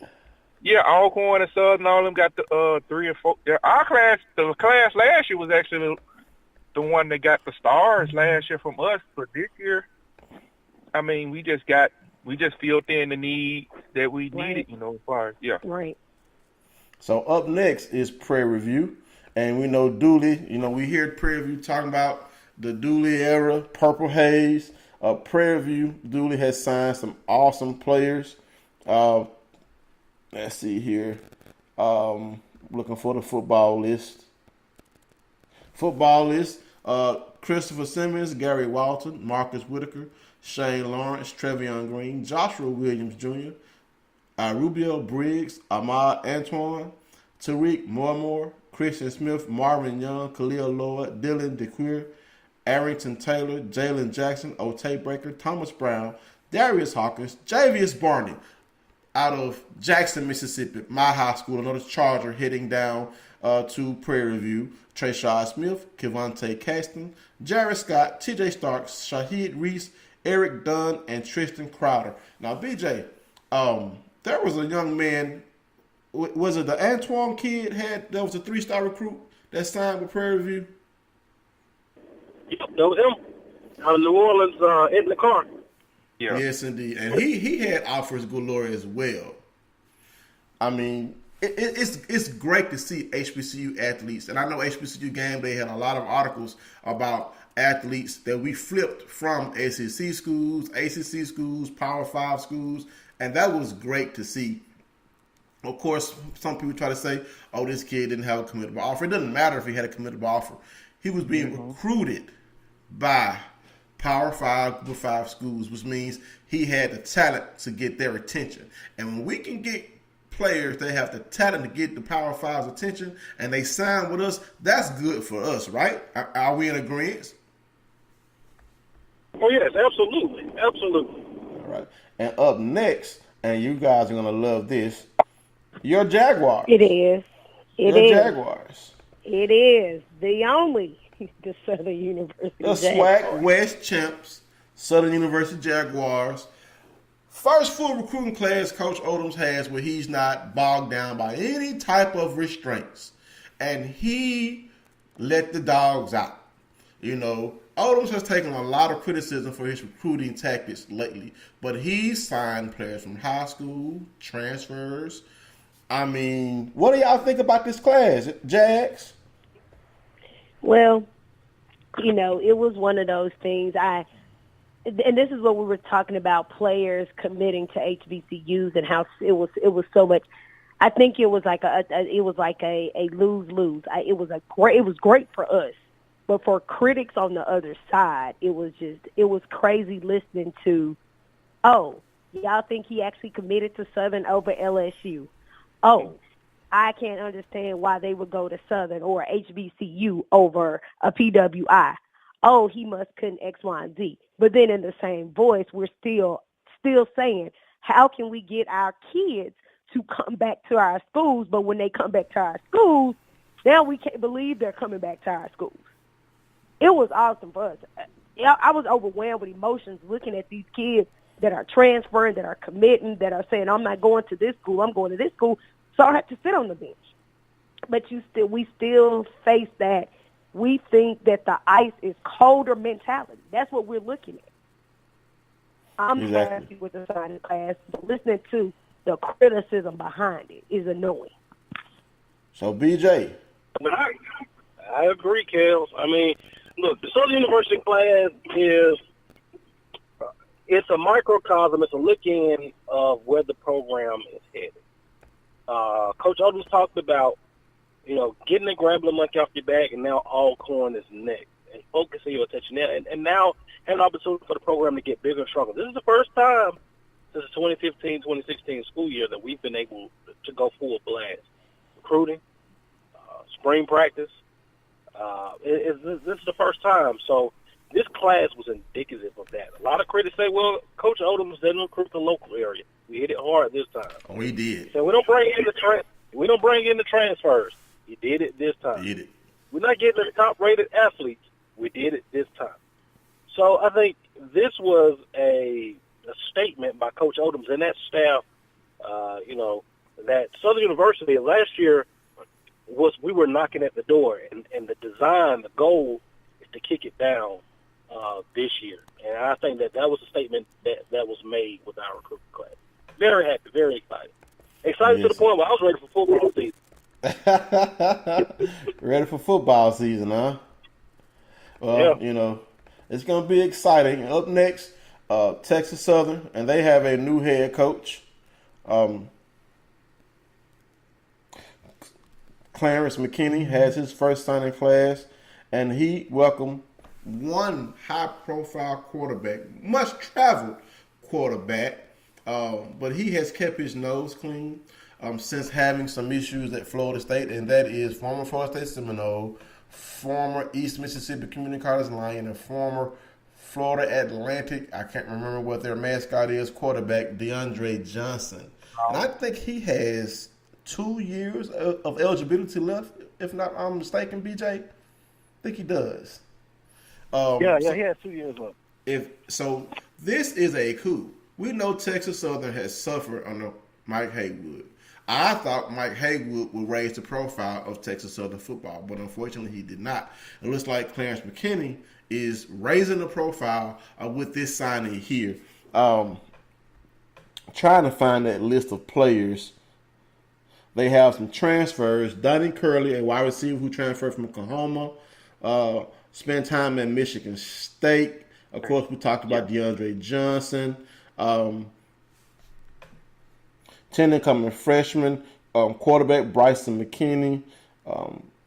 Yeah, Alcorn and Southern, all of them got the 3 or 4. Yeah, our class, the class last year was actually the one that got the stars last year from us. But this year, we just filled in the need that we needed, as far as, yeah. Right. So up next is Prairie View. And we know Dooley, we hear Prairie View talking about the Dooley era, Purple Haze. Prairie View, Dooley has signed some awesome players. Let's see here. Looking for the football list. Christopher Simmons, Gary Walton, Marcus Whitaker, Shane Lawrence, Trevion Green, Joshua Williams Jr., Rubio Briggs, Ahmad Antoine, Tariq Moore, Christian Smith, Marvin Young, Khalil Lloyd, Dylan DeQueer, Arrington Taylor, Jalen Jackson, Otay Breaker, Thomas Brown, Darius Hawkins, Javius Barney out of Jackson, Mississippi, my high school, another Charger heading down to Prairie View, Trayshawn Smith, Kevontae Caston, Jared Scott, TJ Starks, Shahid Reese, Eric Dunn, and Tristan Crowder. Now, BJ, there was a young man. Was it the Antoine kid that was a 3-star recruit that signed with Prairie View? Yep, that was him. Out of New Orleans, in the car. Yeah. Yes, indeed. And he had offers galore as well. It's great to see HBCU athletes. And I know HBCU Game Day had a lot of articles about athletes that we flipped from SEC schools, ACC schools, Power 5 schools. And that was great to see. Of course, some people try to say, oh, this kid didn't have a committable offer. It doesn't matter if he had a committable offer. He was being recruited by Power 5, Group 5 schools, which means he had the talent to get their attention. And when we can get players that have the talent to get the Power 5's attention and they sign with us, that's good for us, right? Are we in agreement? Oh, yes, absolutely. Absolutely. All right. And up next, and you guys are going to love this, your Jaguars. It is. Jaguars. It is. The only the Southern University the SWAC West champs, Southern University Jaguars. First full recruiting class Coach Odoms has where he's not bogged down by any type of restraints. And he let the dogs out. Odoms has taken a lot of criticism for his recruiting tactics lately. But he's signed players from high school, transfers. What do y'all think about this class, Jags? Well, it was one of those things. And this is what we were talking about: players committing to HBCUs and how it was so much. I think it was like a lose-lose. It was great for us, but for critics on the other side, it was crazy listening to. Oh, y'all think he actually committed to Southern over LSU? Oh, I can't understand why they would go to Southern or HBCU over a PWI. Oh, he must couldn't X, Y, and Z. But then in the same voice, we're still saying, how can we get our kids to come back to our schools? But when they come back to our schools, now we can't believe they're coming back to our schools. It was awesome for us. Yeah, I was overwhelmed with emotions looking at these kids that are transferring, that are committing, that are saying, I'm not going to this school, I'm going to this school, so I have to sit on the bench. But we still face that. We think that the ice is colder mentality. That's what we're looking at. I'm happy with the science class, but listening to the criticism behind it is annoying. So, BJ. But I agree, Kels. I mean, look, the Southern University class it's a microcosm. It's a look-in of where the program is headed. Coach Odoms talked about, getting the grabbing the monkey off your back, and now all corn is next, and focusing your attention there. And now have an opportunity for the program to get bigger and stronger. This is the first time since the 2015-2016 school year that we've been able to go full blast. Recruiting, spring practice. This is the first time. So this class was indicative of that. A lot of critics say, well, Coach Odoms didn't recruit the local area. We hit it hard this time. Oh, he did. So we don't bring in the transfers. He did it this time. He did it. We're not getting the top-rated athletes. We did it this time. So I think this was a statement by Coach Odoms and that staff, that Southern University last year we were knocking at the door, and the design, the goal is to kick it down this year. And I think that was a statement that was made with our recruiting class. Very happy, very excited. Excited to the point where I was ready for football season. Ready for football season, huh? Well, yeah. It's going to be exciting. Up next, Texas Southern, and they have a new head coach. Clarence McKinney has his first signing class, and he welcomed one high-profile quarterback, much-traveled quarterback, but he has kept his nose clean since having some issues at Florida State, and that is former Florida State Seminole, former East Mississippi Community College Lion, and former Florida Atlantic, I can't remember what their mascot is, quarterback DeAndre Johnson. And I think he has 2 years of eligibility left, if not I'm mistaken, BJ. I think he does. He has 2 years left. So this is a coup. We know Texas Southern has suffered under Mike Haywood. I thought Mike Haywood would raise the profile of Texas Southern football, but unfortunately he did not. It looks like Clarence McKinney is raising the profile with this signing here. Trying to find that list of players. They have some transfers. Donnie Curley, a wide receiver who transferred from Oklahoma, spent time at Michigan State. Of course, we talked about DeAndre Johnson. 10 incoming freshman, quarterback Bryson McKinney,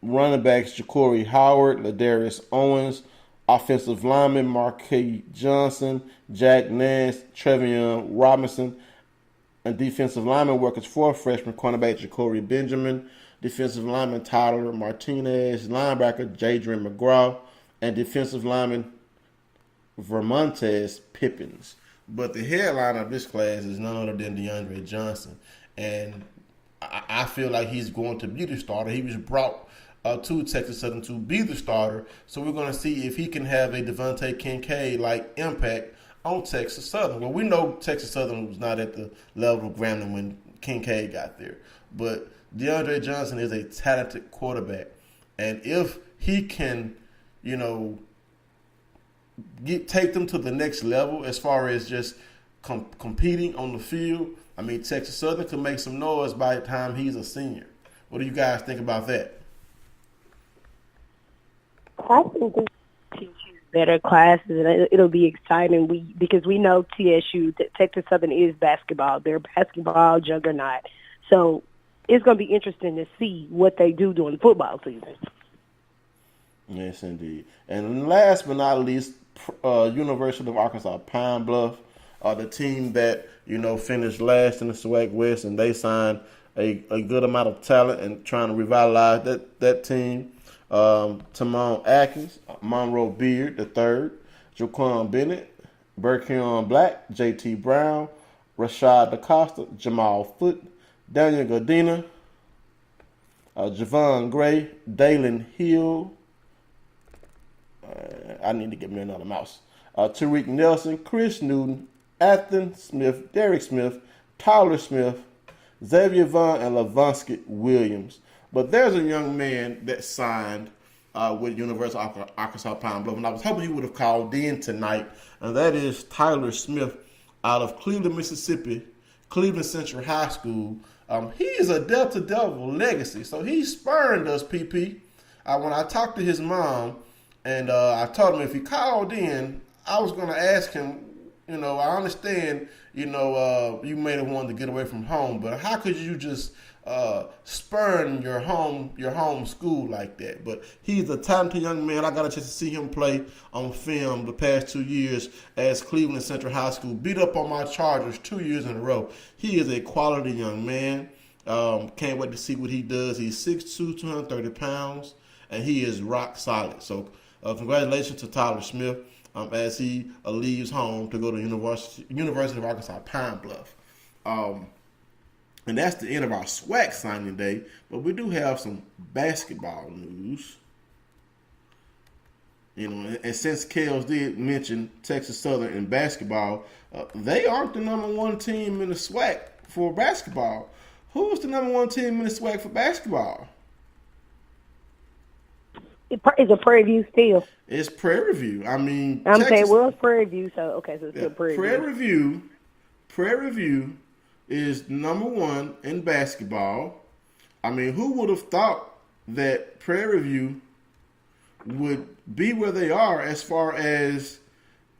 running backs Ja'Cory Howard, Ladarius Owens, offensive lineman Marquis Johnson, Jack Nance, Trevion Robinson, and defensive lineman workers for freshman cornerback Ja'Cory Benjamin, defensive lineman Tyler Martinez, linebacker Jadrian McGraw, and defensive lineman Vermontez Pippins. But the headline of this class is none other than DeAndre Johnson. And I feel like he's going to be the starter. He was brought to Texas Southern to be the starter. So we're going to see if he can have a Devontae Kincaid-like impact on Texas Southern. Well, we know Texas Southern was not at the level of Grambling when Kincaid got there. But DeAndre Johnson is a talented quarterback. And if he can, take them to the next level as far as just competing on the field, I mean, Texas Southern could make some noise by the time he's a senior. What do you guys think about that? I think this teaches better classes, and it'll be exciting because we know TSU, Texas Southern, is basketball. They're a basketball juggernaut. So it's going to be interesting to see what they do during football season. Yes, indeed. And last but not least, University of Arkansas Pine Bluff, the team that finished last in the SWAC West, and they signed a good amount of talent and trying to revitalize that team. Timon Atkins, Monroe Beard III, Jaquan Bennett, Berkeon Black, J.T. Brown, Rashad DaCosta, Jamal Foote, Daniel Godina, Javon Gray, Dalen Hill, I need to get me another mouse. Tariq Nelson, Chris Newton, Athen Smith, Derek Smith, Tyler Smith, Xavier Vaughn, and Lavonsky Williams. But there's a young man that signed with University of Arkansas Pine Bluff, and I was hoping he would have called in tonight, and that is Tyler Smith out of Cleveland, Mississippi, Cleveland Central High School. He is a Delta Devil legacy, so he spurned us, PP. When I talked to his mom, and I told him if he called in, I was going to ask him, I understand, you may have wanted to get away from home, but how could you just spurn your home school like that? But he's a talented young man. I got a chance to see him play on film the past 2 years as Cleveland Central High School beat up on my Chargers 2 years in a row. He is a quality young man. Can't wait to see what he does. He's 6'2", 230 pounds, and he is rock solid. So congratulations to Tyler Smith as he leaves home to go to University of Arkansas Pine Bluff. And that's the end of our SWAC signing day, but we do have some basketball news. And since Kels did mention Texas Southern in basketball, they aren't the number one team in the SWAC for basketball. Who's the number one team in the SWAC for basketball? It's a Prairie View still. It's Prairie View. I'm Texas, saying, well, it's Prairie View, so okay, so it's still Prairie View. Prairie View is number one in basketball. Who would have thought that Prairie View would be where they are as far as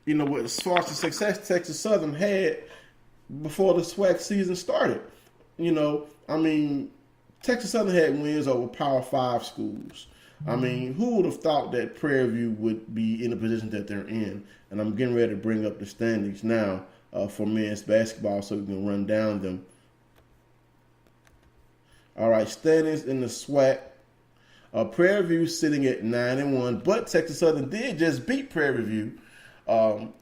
the success Texas Southern had before the SWAC season started? Texas Southern had wins over Power 5 schools. Who would have thought that Prairie View would be in the position that they're in? And I'm getting ready to bring up the standings now for men's basketball so we can run down them. All right, standings in the SWAC. Prairie View sitting at 9-1, but Texas Southern did just beat Prairie View. And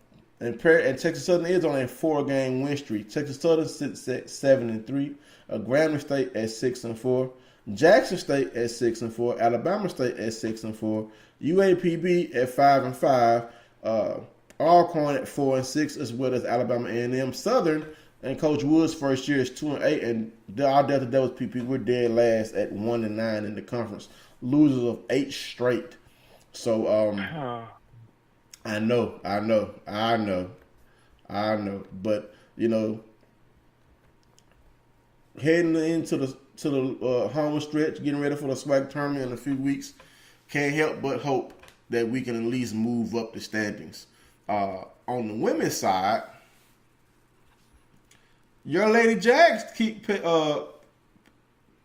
Texas Southern is on a 4-game win streak. Texas Southern sits at 7-3. Grambling State at 6-4. Jackson State at 6-4, Alabama State at 6-4, UAPB at 5-5, Alcorn at 4-6, as well as Alabama A&M. Southern and Coach Wood's first year is 2-8, and our Delta Devils PP, we're dead last at 1-9 in the conference, losers of 8 straight. So I know, but heading into the home stretch, getting ready for the SWAC tournament in a few weeks, can't help but hope that we can at least move up the standings. On the women's side, your Lady Jags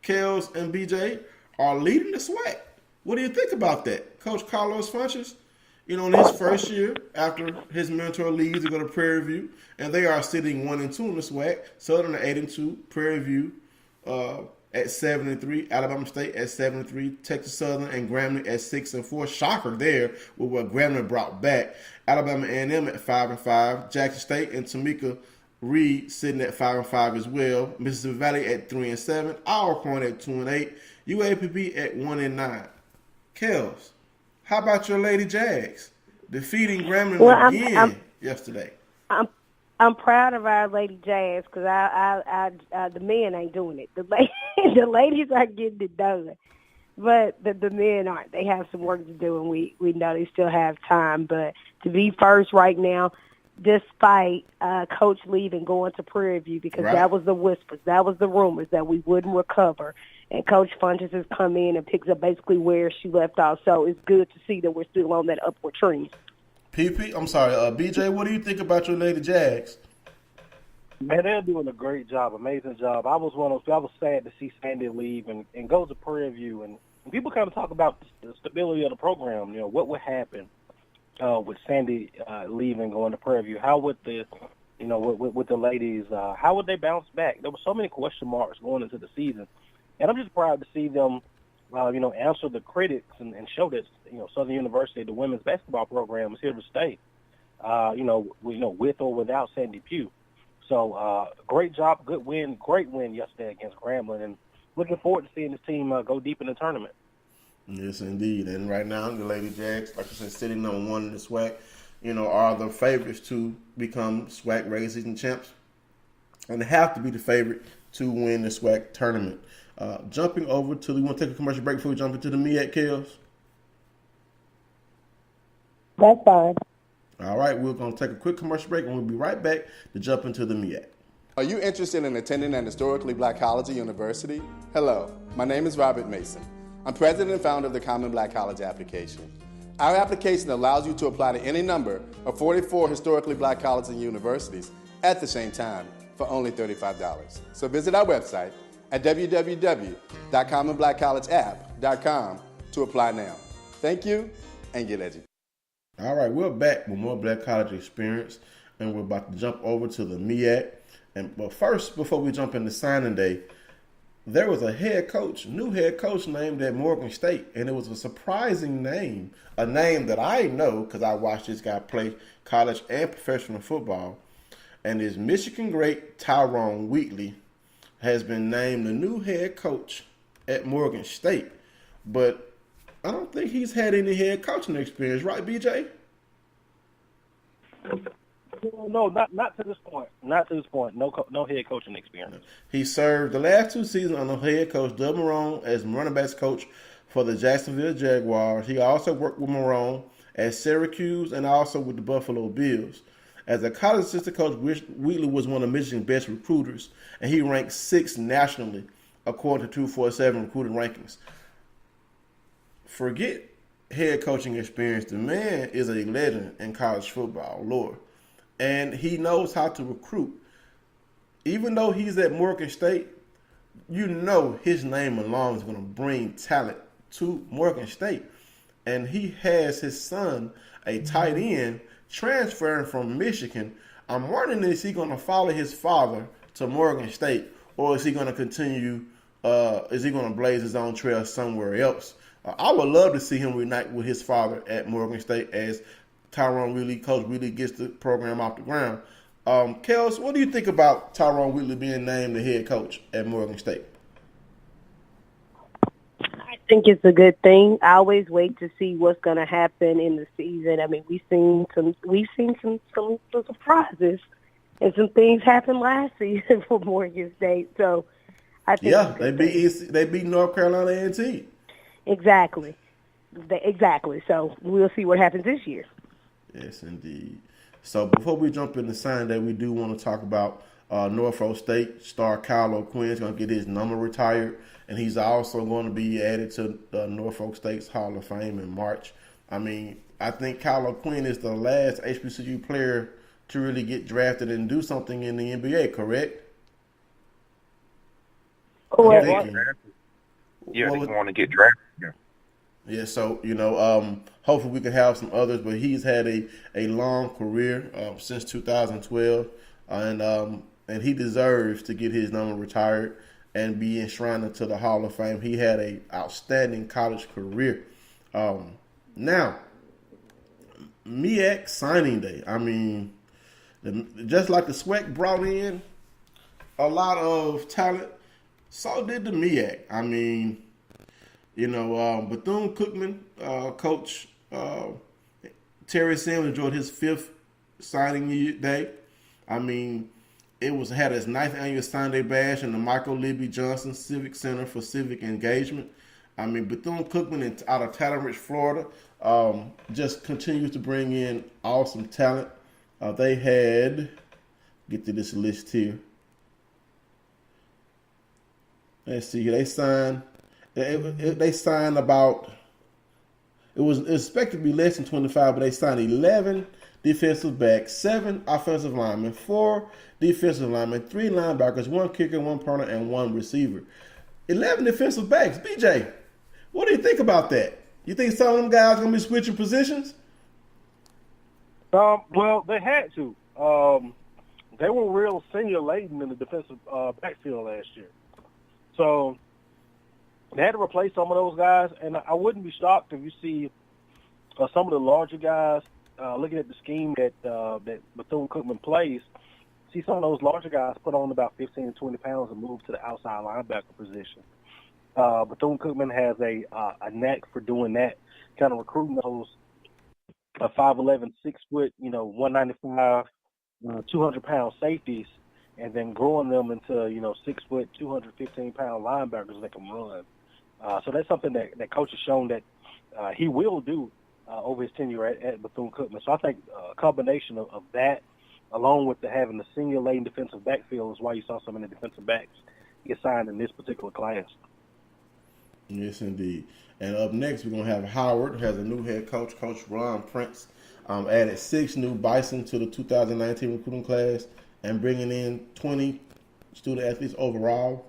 Kels and BJ are leading the SWAC. What do you think about that? Coach Carlos Funches, in his first year after his mentor leaves to go to Prairie View, and they are sitting 1-2 in the SWAC. Southern at 8-2, Prairie View at 7-3, Alabama State at 7-3, Texas Southern and Grambling at 6-4. Shocker there with what Grambling brought back. Alabama A&M at 5-5, Jackson State and Tamika Reed sitting at 5-5 as well. Mississippi Valley at 3-7, Alcorn at 2-8, UAPB at 1-9. Kels, how about your Lady Jags defeating Grambling again yesterday? I'm proud of our Lady Jags because the men ain't doing it. The ladies are getting it done, but the men aren't. They have some work to do, and we know they still have time. But to be first right now, despite Coach leaving, going to Prairie View, because that was the whispers, that was the rumors that we wouldn't recover. And Coach Funches has come in and picks up basically where she left off. So it's good to see that we're still on that upward trend. BJ, what do you think about your Lady Jags? Man, they're doing a great job, amazing job. I was sad to see Sandy leave and go to Prairie View. And people kind of talk about the stability of the program. What would happen with Sandy leaving, going to Prairie View? How would with the ladies, how would they bounce back? There were so many question marks going into the season. And I'm just proud to see them, answer the critics and show that, Southern University, the women's basketball program, is here to stay, with or without Sandy Pugh. So great job, great win yesterday against Grambling, and looking forward to seeing this team go deep in the tournament. Yes, indeed. And right now, the Lady Jags, like I said, sitting number one in the SWAC, are the favorites to become SWAC regular season champs, and they have to be the favorite to win the SWAC tournament. Jumping over to, we want to take a commercial break before we jump into the MEAC, Kels? That's fine. All right, we're going to take a quick commercial break, and we'll be right back to jump into the MEAC. Are you interested in attending an historically black college or university? Hello, my name is Robert Mason. I'm president and founder of the Common Black College application. Our application allows you to apply to any number of 44 historically black colleges and universities at the same time for only $35. So visit our website at www.commonblackcollegeapp.com to apply now. Thank you, and get educated. All right, we're back with more Black College Experience, and we're about to jump over to the MEAC. But first, before we jump into signing day, there was a new head coach named at Morgan State, and it was a surprising name, a name that I know because I watched this guy play college and professional football. And his Michigan great Tyrone Wheatley has been named the new head coach at Morgan State. But I don't think he's had any head coaching experience, right, BJ? No, not to this point. Not to this point. No head coaching experience. He served the last 2 seasons under head coach Doug Marrone as running backs coach for the Jacksonville Jaguars. He also worked with Marrone at Syracuse and also with the Buffalo Bills. As a college assistant coach, Wheatley was one of Michigan's best recruiters, and he ranked 6th nationally according to 247 recruiting rankings. Forget head coaching experience. The man is a legend in college football lore, and he knows how to recruit. Even though he's at Morgan State, his name alone is going to bring talent to Morgan State. And he has his son, a tight end, transferring from Michigan. I'm wondering, is he going to follow his father to Morgan State, or is he going to continue, is he going to blaze his own trail somewhere else? I would love to see him reunite with his father at Morgan State as Tyrone Wheatley, Coach Wheatley, gets the program off the ground. Kels, what do you think about Tyrone Wheatley being named the head coach at Morgan State? I think it's a good thing. I always wait to see what's going to happen in the season. I mean, we've seen some surprises, and some things happened last season for Morgan State. So I think they beat North Carolina A&T. Exactly. So we'll see what happens this year. Yes, indeed. So before we jump into sign day, we do want to talk about Norfolk State star Kyle O'Quinn is going to get his number retired, and he's also going to be added to Norfolk State's Hall of Fame in March. I mean, I think Kyle O'Quinn is the last HBCU player to really get drafted and do something in the NBA, correct? Correct. Yeah, they want to get drafted. Yeah, so, hopefully we can have some others, but he's had a long career since 2012, and he deserves to get his number retired and be enshrined into the Hall of Fame. He had an outstanding college career. Now, MEAC signing day. I mean, just like the SWAC brought in a lot of talent, so did the MEAC. I mean, Bethune-Cookman coach Terry Sims enjoyed his 5th signing day. I mean, had his 9th annual signing day bash in the Michael Libby Johnson Civic Center for Civic Engagement. I mean, Bethune-Cookman out of Talent-Rich, Florida, just continues to bring in awesome talent. They had, get to this list here. Let's see, they signed about, it was expected to be less than 25, but they signed 11 defensive backs, 7 offensive linemen, 4 defensive linemen, 3 linebackers, 1 kicker, 1 punter, and 1 receiver. 11 defensive backs. BJ, what do you think about that? You think some of them guys are going to be switching positions? Well, they had to. They were real senior-laden in the defensive backfield last year. So they had to replace some of those guys, and I wouldn't be shocked if you see some of the larger guys looking at the scheme that Bethune-Cookman plays, see some of those larger guys put on about 15 to 20 pounds and move to the outside linebacker position. Bethune-Cookman has a knack for doing that, kind of recruiting those 5'11", 6 foot, 195, 200-pound safeties, and then growing them into 6 foot, 215-pound linebackers that can run. So that's something that coach has shown that he will do over his tenure at Bethune-Cookman. So I think a combination of that, along with having the senior lane defensive backfield, is why you saw so many defensive backs get signed in this particular class. Yes, indeed. And up next, we're going to have Howard, who has a new head coach, Coach Ron Prince. Added 6 new Bison to the 2019 recruiting class and bringing in 20 student athletes overall.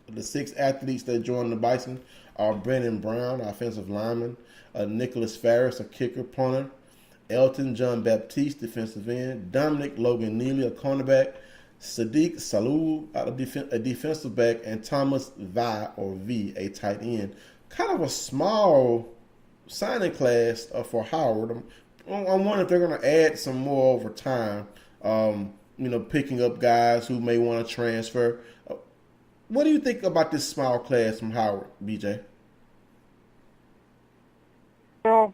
The 6 athletes that joined the Bison are Brennan Brown, offensive lineman, Nicholas Farris, a kicker punter, Elton John Baptiste, defensive end, Dominic Logan Neely, a cornerback, Sadiq Salul, a defensive back, and Thomas V, a tight end. Kind of a small signing class for Howard. I'm wondering if they're going to add some more over time, picking up guys who may want to transfer. What do you think about this small class from Howard, BJ? Well,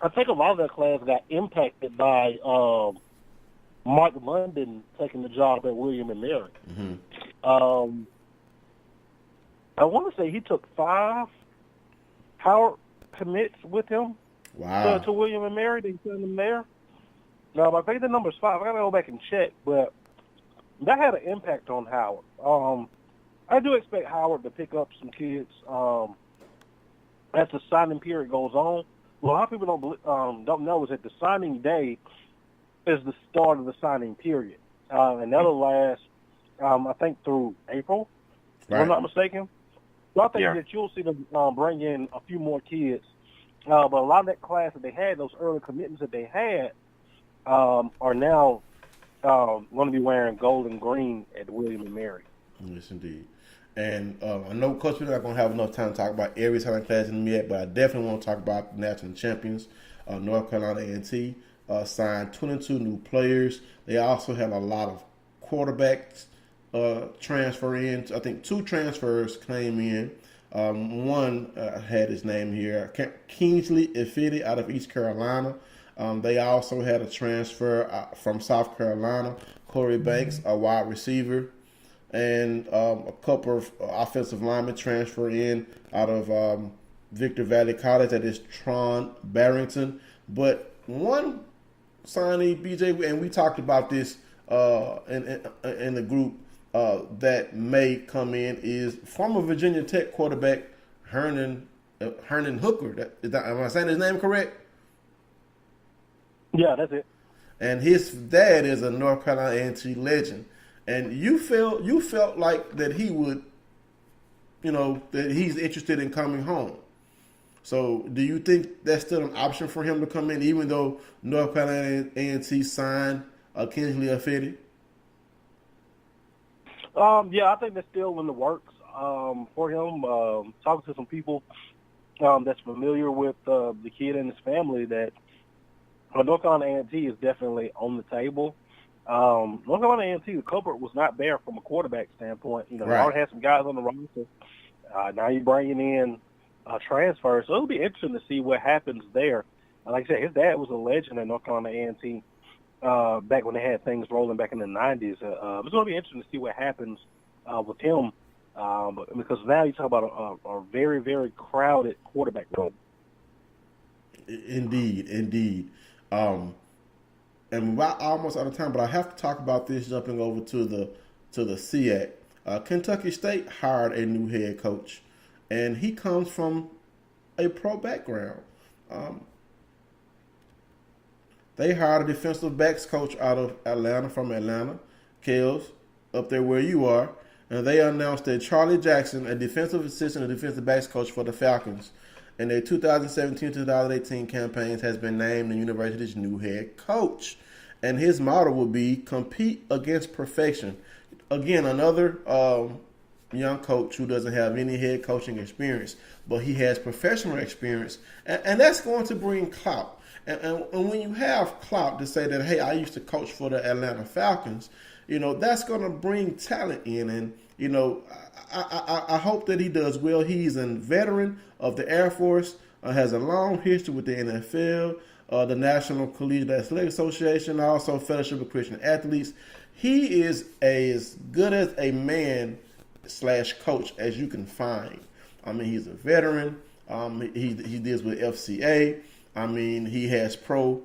I think a lot of that class got impacted by Mark London taking the job at William & Mary. Mm-hmm. I want to say he took 5 Howard commits with him. Wow. To William & Mary. They sent him there. No, I think the number's 5. I got to go back and check, but that had an impact on Howard. I do expect Howard to pick up some kids as the signing period goes on. What a lot of people don't know is that the signing day is the start of the signing period, and that'll last, I think, through April, if I'm not mistaken. So I think that you'll see them bring in a few more kids. But a lot of that class that they had, those early commitments that they had, are now going to be wearing gold and green at William & Mary. Yes, indeed. And I know, Coach, we're not going to have enough time to talk about every signing class in the yet, but I definitely want to talk about the national champions. North Carolina A&T signed 22 new players. They also had a lot of quarterbacks transfer in. I think 2 transfers came in. One had his name here, Kingsley Ifedi out of East Carolina. They also had a transfer from South Carolina, Corey Banks, a wide receiver, and a couple of offensive linemen transfer in out of Victor Valley College. That is Tron Barrington. But one signee, BJ, and we talked about this in the group, that may come in is former Virginia Tech quarterback Hernan Hooker. Am I saying his name correct? Yeah, that's it. And his dad is a North Carolina A&T legend. And you felt like that he would, that he's interested in coming home. So do you think that's still an option for him to come in, even though North Carolina A&T signed Kingsley Ifedi? Yeah, I think that's still in the works for him. Talking to some people that's familiar with the kid and his family, that North Carolina A&T is definitely on the table. North Carolina A&T, the cupboard was not bare from a quarterback standpoint. They already had some guys on the roster. Now you're bringing in transfers, so it'll be interesting to see what happens there. Like I said, his dad was a legend at North Carolina A&T. Back when they had things rolling back in the 90s. It's going to be interesting to see what happens with him, because now you talk about a very, very crowded quarterback room. Indeed. And we're almost out of time, but I have to talk about this jumping over to the SEAC. Kentucky State hired a new head coach, and he comes from a pro background. They hired a defensive backs coach out of Atlanta, from Atlanta, Kels, up there where you are. And they announced that Charlie Jackson, a defensive assistant and defensive backs coach for the Falcons, in their 2017-2018 campaigns, has been named the university's new head coach. And his motto will be compete against perfection. Again, another young coach who doesn't have any head coaching experience, but he has professional experience. And that's going to bring clout. And when you have clout to say that, hey, I used to coach for the Atlanta Falcons, that's going to bring talent in. And, you know, I hope that he does well. He's a veteran of the Air Force, has a long history with the NFL, the National Collegiate Athletic Association, also Fellowship of Christian Athletes. He is as good as a man / coach as you can find. I mean, he's a veteran. He deals with FCA. I mean, he has pro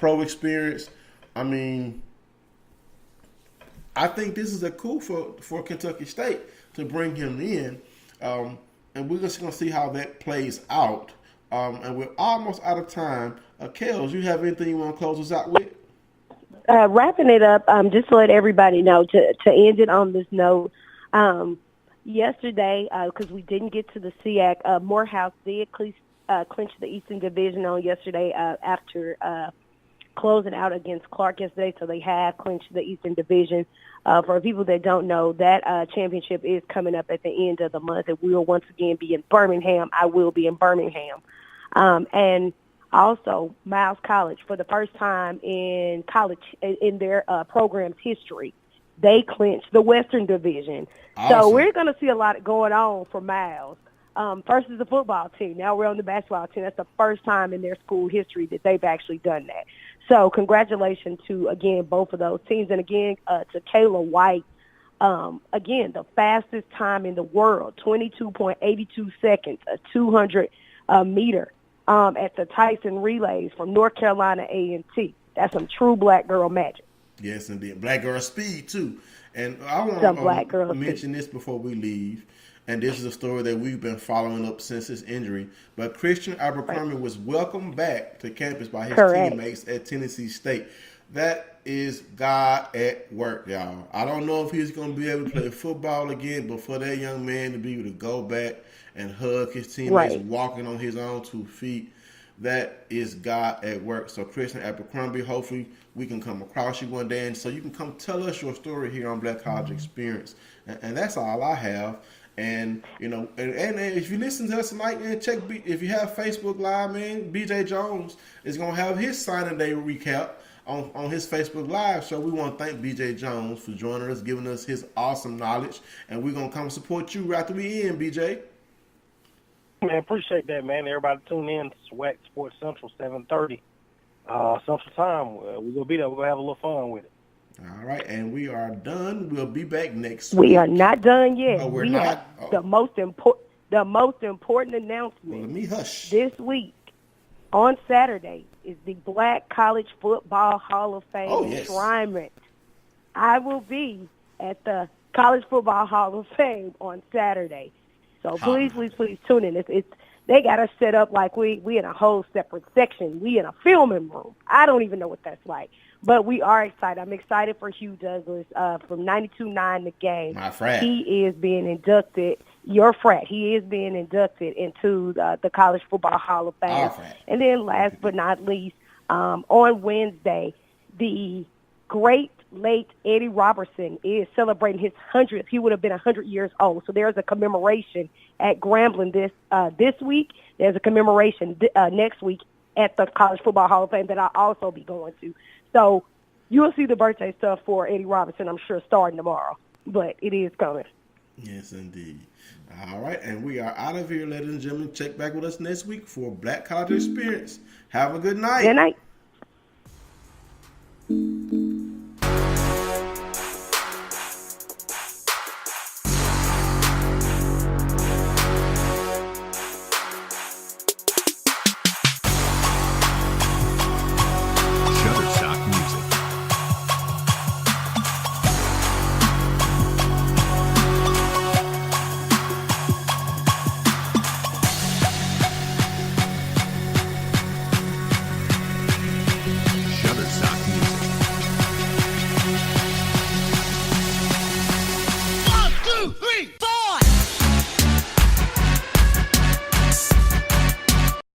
experience. I mean, I think this is a coup for Kentucky State to bring him in, and we're just going to see how that plays out. And we're almost out of time. Kels, you have anything you want to close us out with? Wrapping it up, just to let everybody know, to end it on this note, yesterday, because we didn't get to the SEAC, Morehouse did clinch the Eastern Division on yesterday after closing out against Clark yesterday, so they have clinched the Eastern Division. For people that don't know, that championship is coming up at the end of the month, and we will once again be in Birmingham. I will be in Birmingham. And also, Miles College, for the first time in college, in their program's history, they clinched the Western Division. Awesome. So we're going to see a lot going on for Miles. First is the football team. Now we're on the basketball team. That's the first time in their school history that they've actually done that. So congratulations to, again, both of those teams. And, again, to Kayla White, again, the fastest time in the world, 22.82 seconds, a 200-meter at the Tyson Relays from North Carolina A&T. That's some true black girl magic. Yes, indeed. Black girl speed, too. And I want to mention this before we leave. And this is a story that we've been following up since his injury. But Christian Abercrombie was welcomed back to campus by his teammates at Tennessee State. That is God at work, y'all. I don't know if he's going to be able to play football again, but for that young man to be able to go back and hug his teammates walking on his own 2 feet, that is God at work. So Christian Abercrombie, hopefully we can come across you one day, and so you can come tell us your story here on Black College Experience. And that's all I have. And, you know, and if you listen to us tonight, man, check, if you have Facebook Live, man, BJ Jones is going to have his signing day recap on his Facebook Live. So we want to thank BJ Jones for joining us, giving us his awesome knowledge. And we're going to come support you right after we end, BJ. Man, appreciate that, man. Everybody tune in to SWAC Sports Central, 7:30 Central Time. We're going to be there. We're going to have a little fun with it. All right, and we are done. We'll be back next week. We are not done yet. No, we're not. The most important announcement. Well, let me hush. This week, on Saturday, is the Black College Football Hall of Fame enshrinement. I will be at the College Football Hall of Fame on Saturday. So please tune in. They got us set up like we in a whole separate section. We in a filming room. I don't even know what that's like. But we are excited. I'm excited for Hugh Douglas from 92.9 The Game. My frat. He is being inducted. Your frat. He is being inducted into the College Football Hall of Fame. And then last but not least, on Wednesday, the great late Eddie Robertson is celebrating his 100th. He would have been 100 years old. So there's a commemoration at Grambling this week. There's a commemoration next week at the College Football Hall of Fame that I'll also be going to. So you'll see the birthday stuff for Eddie Robinson, I'm sure, starting tomorrow. But it is coming. Yes, indeed. All right, and we are out of here, ladies and gentlemen. Check back with us next week for Black College Experience. Have a good night. Good night.